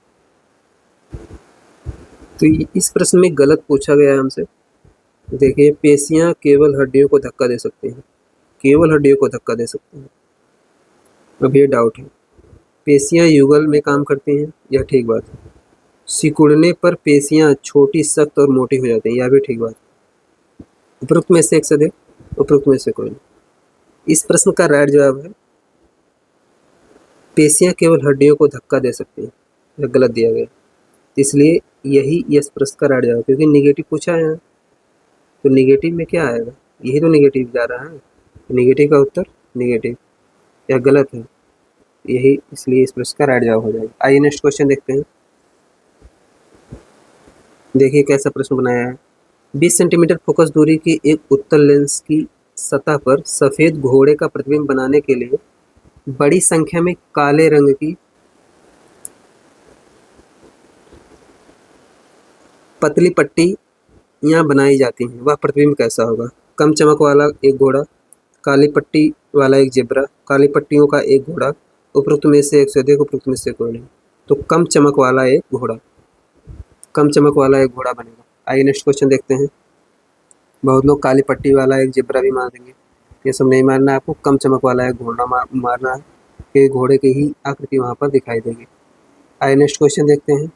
तो इस प्रश्न में गलत पूछा गया है हमसे। देखिए, पेशियां केवल हड्डियों को धक्का दे सकती हैं, केवल हड्डियों को धक्का दे सकती हैं। अब ये डाउट है। पेशियां युगल में काम करती हैं, यह ठीक बात है। सिकुड़ने पर पेशियां छोटी, सख्त और मोटी हो जाती हैं, यह भी ठीक बात है। उपरोक्त में से एक से अधिक, उपरोक्त में से कोई नहीं। इस प्रश्न का राइट जवाब है पेशियां केवल हड्डियों को धक्का दे सकती हैं, यह गलत दिया गया। इसलिए यही इस प्रश्न का राइट जवाब, क्योंकि निगेटिव पूछा है यहाँ, तो निगेटिव में क्या आएगा? यही तो निगेटिव जा रहा है। निगेटिव का उत्तर निगेटिव, यह गलत है। यही इसलिए इस प्रश्न का राइट जवाब हो जाएगा। आइए नेक्स्ट क्वेश्चन देखते हैं। देखिए कैसा प्रश्न बनाया है। 20 सेंटीमीटर फोकस दूरी की एक उत्तल लेंस की सतह पर सफेद घोड़े का प्रतिबिंब बनाने के लिए बड़ी संख्या में काले रंग की पतली पट्टियां बनाई जाती हैं, वह प्रतिबिंब कैसा होगा? कम चमक वाला एक घोड़ा, काली पट्टी वाला एक जेब्रा, काली पट्टियों का एक घोड़ा, उपरोक्त में से एक से अधिक, उपरोक्त में से कोई नहीं। तो कम चमक वाला एक घोड़ा, कम चमक वाला एक घोड़ा बनेगा। आइए नेक्स्ट क्वेश्चन देखते हैं। बहुत लोग काली पट्टी वाला एक जेब्रा भी मार देंगे, ये सब नहीं मारना है आपको। कम चमक वाला एक घोड़ा मारना है कि घोड़े की ही आकृति वहाँ पर दिखाई देगी। आइए नेक्स्ट क्वेश्चन देखते हैं।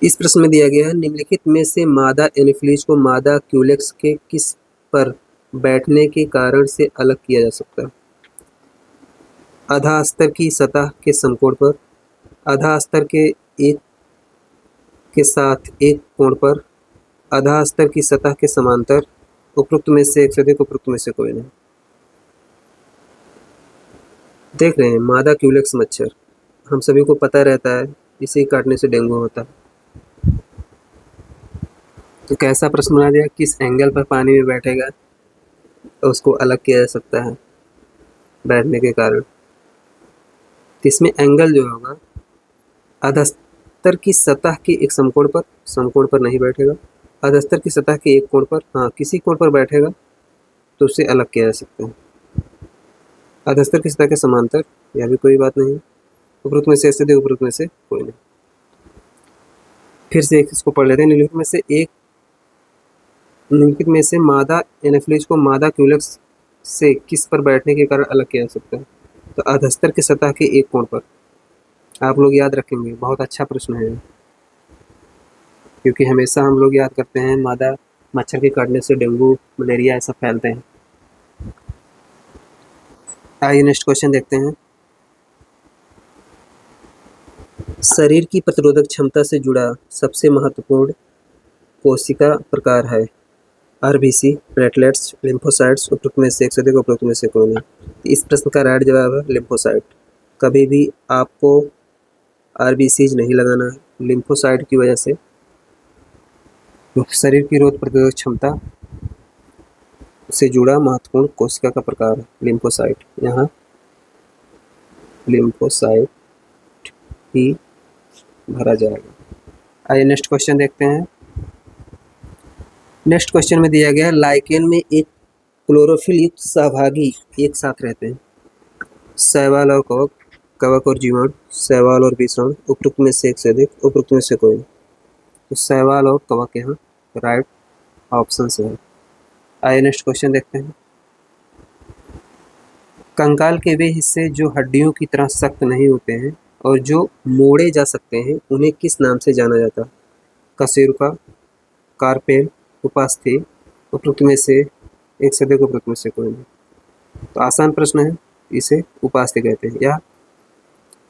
इस प्रश्न में दिया गया है, निम्नलिखित में से मादा एनोफिलीज को मादा क्यूलेक्स के किस पर बैठने के कारण से अलग किया जा सकता है? आधा स्तर की सतह के समकोण पर, आधा स्तर के साथ एक कोण पर, आधा स्तर की सतह के समांतर, उपरोक्त में से एक से अधिक, उपरोक्त में से कोई नहीं। देख रहे हैं, मादा क्यूलेक्स मच्छर हम सभी को पता रहता है, इसे काटने से डेंगू होता है। तो कैसा प्रश्न बना दिया, किस एंगल पर पानी में बैठेगा तो उसको अलग किया जा सकता है बैठने के कारण? तो इसमें एंगल जो होगा, अधस्तर की सतह के एक समकोण पर नहीं बैठेगा, अधस्तर की सतह के एक कोण पर, हाँ किसी कोण पर बैठेगा तो उसे अलग किया जा सकता है। अधस्तर की सतह के समांतर, यह भी कोई बात नहीं। उपरोक्त में से ऐसे दे, उपरोक्त में से कोई नहीं। फिर से इसको पढ़ लेते हैं। निम्नलिखित में से मादा एनोफिलीज को मादा क्यूलेक्स से किस पर बैठने के कारण अलग किया जा सकता है? तो अधस्तर की सतह के एक कोण पर। आप लोग याद रखेंगे, बहुत अच्छा प्रश्न है। क्योंकि हमेशा हम लोग याद करते हैं मादा मच्छर के काटने से डेंगू मलेरिया ऐसा फैलते हैं। आइए नेक्स्ट क्वेश्चन देखते हैं। शरीर की प्रतिरोधक क्षमता से जुड़ा सबसे महत्वपूर्ण कोशिका प्रकार है आरबीसी, प्लेटलेट्स, लिम्फोसाइट्स। उपरोक्त में से एक से अधिक, उपरोक्त में से कोई नहीं। इस प्रश्न का राइट जवाब है लिम्फोसाइट। कभी भी आपको आरबीसीज नहीं लगाना है लिम्फोसाइट की वजह से। शरीर की रोग प्रतिरोधक क्षमता से जुड़ा महत्वपूर्ण कोशिका का प्रकार है लिम्फोसाइट। यहाँ लिम्फोसाइट ही भरा जाएगा। आइए नेक्स्ट क्वेश्चन देखते हैं। नेक्स्ट क्वेश्चन में दिया गया है लाइकेन में एक क्लोरोफिल युक्त सहभागी एक साथ रहते हैं। शैवाल और कवक, कवक और जीवाणु, शैवाल और विषाणु। उपरोक्त में से एक से अधिक, उपरोक्त में से कोई नहीं। तो शैवाल और कवक यहाँ राइट ऑप्शन से है। आइए नेक्स्ट क्वेश्चन देखते हैं। कंकाल के वे हिस्से जो हड्डियों की तरह सख्त नहीं होते हैं और जो मोड़े जा सकते हैं उन्हें किस नाम से जाना जाता है? कशेरुका, कार्पेल, उपास्थि। उपरोक्त में से एक से अधिक, उपरोक्त में से कोई नहीं। तो आसान प्रश्न है, इसे उपास्थि कहते हैं। यह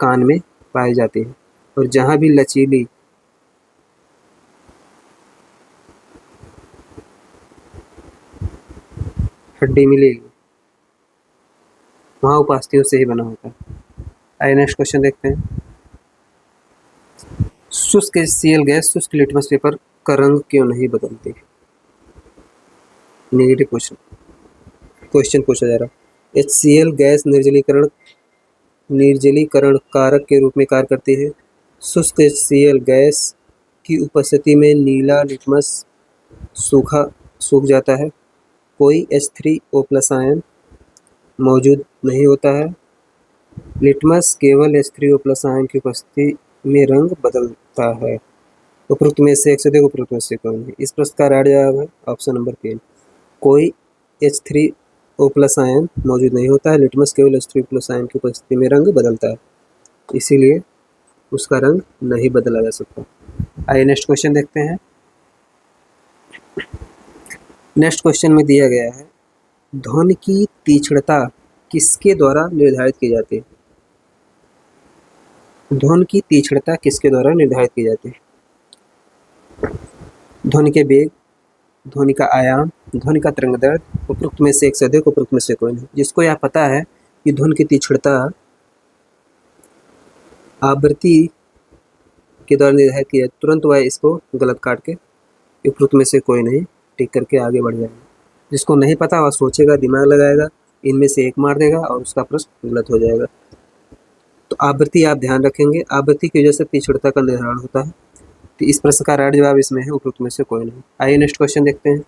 कान में पाई जाती है और जहाँ भी लचीली हड्डी मिलेगी वहाँ उपास्थियों से ही बना होता है। आइए नेक्स्ट क्वेश्चन देखते हैं। शुष्क HCl गैस शुष्क लिटमस पेपर का रंग क्यों नहीं बदलती? नेगेटिव क्वेश्चन पूछा जा रहा। HCl गैस निर्जलीकरण कारक के रूप में कार्य करती है। शुष्क HCl गैस की उपस्थिति में नीला लिटमस सूख जाता है। कोई H3O+ आयन मौजूद नहीं होता है। लिटमस केवल H3O+ आयन की उपस्थिति में रंग बदलता है। उपरोक्त में से एक से अधिक, उपरोक्त में से कोई नहीं। इस प्रश्न का राइट जवाब है ऑप्शन नंबर 3। कोई H3O+ आयन मौजूद नहीं होता है। लिटमस केवल H3O+ आयन की उपस्थिति में रंग बदलता है, इसीलिए उसका रंग नहीं बदला जा सकता। आइए नेक्स्ट क्वेश्चन देखते हैं। नेक्स्ट क्वेश्चन में दिया गया है ध्वनि की तीक्ष्णता किसके द्वारा निर्धारित की जाती है? ध्वनि की तीक्ष्णता किसके द्वारा निर्धारित की जाती है? ध्वनि के वेग, ध्वनि का आयाम, ध्वनि का तरंग दैर्घ्य। उपरोक्त में से एक से अधिक, उपरोक्त में से कोई नहीं। जिसको यह पता है कि ध्वनि की तीक्ष्णता आवृत्ति के द्वारा निर्धारित की जाए, तुरंत वह इसको गलत काट के उपरोक्त में से कोई नहीं टिक करके आगे बढ़ जाएगा। जिसको नहीं पता वह सोचेगा, दिमाग लगाएगा, इनमें से एक मार देगा और उसका प्रश्न गलत हो जाएगा। तो आवृत्ति आप ध्यान रखेंगे, आवृत्ति की वजह से तीक्ष्णता का निर्धारण होता है। तो इस प्रश्न का राइट जवाब इसमें है, उपरोक्त में से कोई नहीं। आइए नेक्स्ट क्वेश्चन देखते हैं।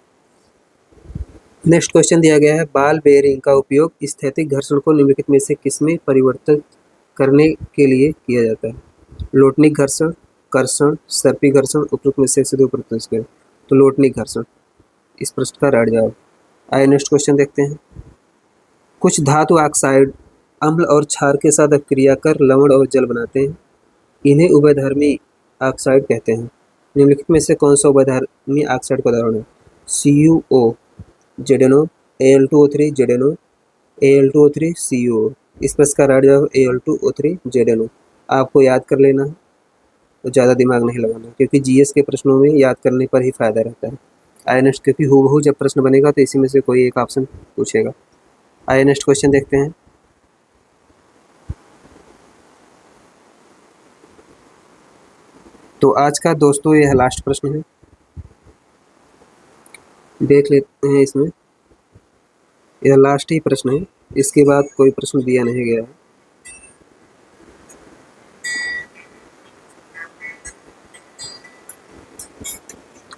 नेक्स्ट क्वेश्चन दिया गया है बॉल बेयरिंग का उपयोग स्थैतिक घर्षण को निम्नलिखित में से किसमें परिवर्तित करने के लिए किया जाता है? लोटनिक घर्षण, कर्षण, सर्पी घर्षण। उपरोक्त में से उपरोक्त में से। तो लोटनिक घर्षण इस प्रश्न का राइट जवाब। आइए नेक्स्ट क्वेश्चन देखते हैं। कुछ धातु ऑक्साइड अम्ल और क्षार के साथ अभिक्रिया कर लवण और जल बनाते हैं, इन्हें उभयधर्मी ऑक्साइड कहते हैं। निम्नलिखित में से कौन सा उभयधर्मी ऑक्साइड का उदाहरण है? CuO, ZnO, Al2O3, ZnO, Al2O3, CuO। इस प्रश्न का राइट जवाब Al2O3, ZnO। आपको याद कर लेना है तो ज़्यादा दिमाग नहीं लगाना, क्योंकि GS के प्रश्नों में याद करने पर ही फायदा रहता है। आइए नेक्स्ट, क्योंकि हूबहू जब प्रश्न बनेगा तो इसी में से कोई एक ऑप्शन पूछेगा। आइए नेक्स्ट क्वेश्चन देखते हैं। तो आज का दोस्तों यह लास्ट प्रश्न है, देख लेते हैं इसमें। यह लास्ट ही प्रश्न है, इसके बाद कोई प्रश्न दिया नहीं गया है।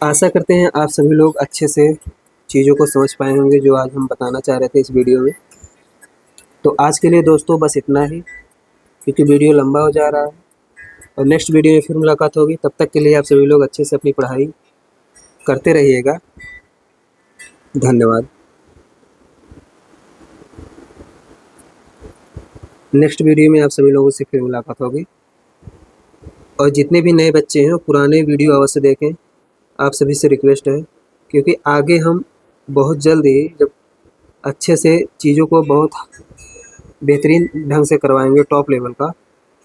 आशा करते हैं आप सभी लोग अच्छे से चीज़ों को समझ पाए होंगे जो आज हम बताना चाह रहे थे इस वीडियो में। तो आज के लिए दोस्तों बस इतना ही, क्योंकि वीडियो लंबा हो जा रहा है और नेक्स्ट वीडियो में फिर मुलाकात होगी। तब तक के लिए आप सभी लोग अच्छे से अपनी पढ़ाई करते रहिएगा। धन्यवाद। नेक्स्ट वीडियो में आप सभी लोगों से फिर मुलाकात होगी। और जितने भी नए बच्चे हैं वो पुराने वीडियो अवश्य देखें, आप सभी से रिक्वेस्ट है, क्योंकि आगे हम बहुत जल्द ही जब अच्छे से चीज़ों को बहुत बेहतरीन ढंग से करवाएंगे टॉप लेवल का,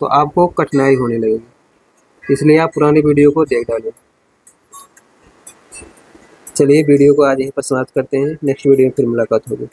तो आपको कठिनाई होने लगेगी, इसलिए आप पुरानी वीडियो को देख डालें। चलिए वीडियो को आज यहीं पर समाप्त करते हैं, नेक्स्ट वीडियो में फिर मुलाकात होगी।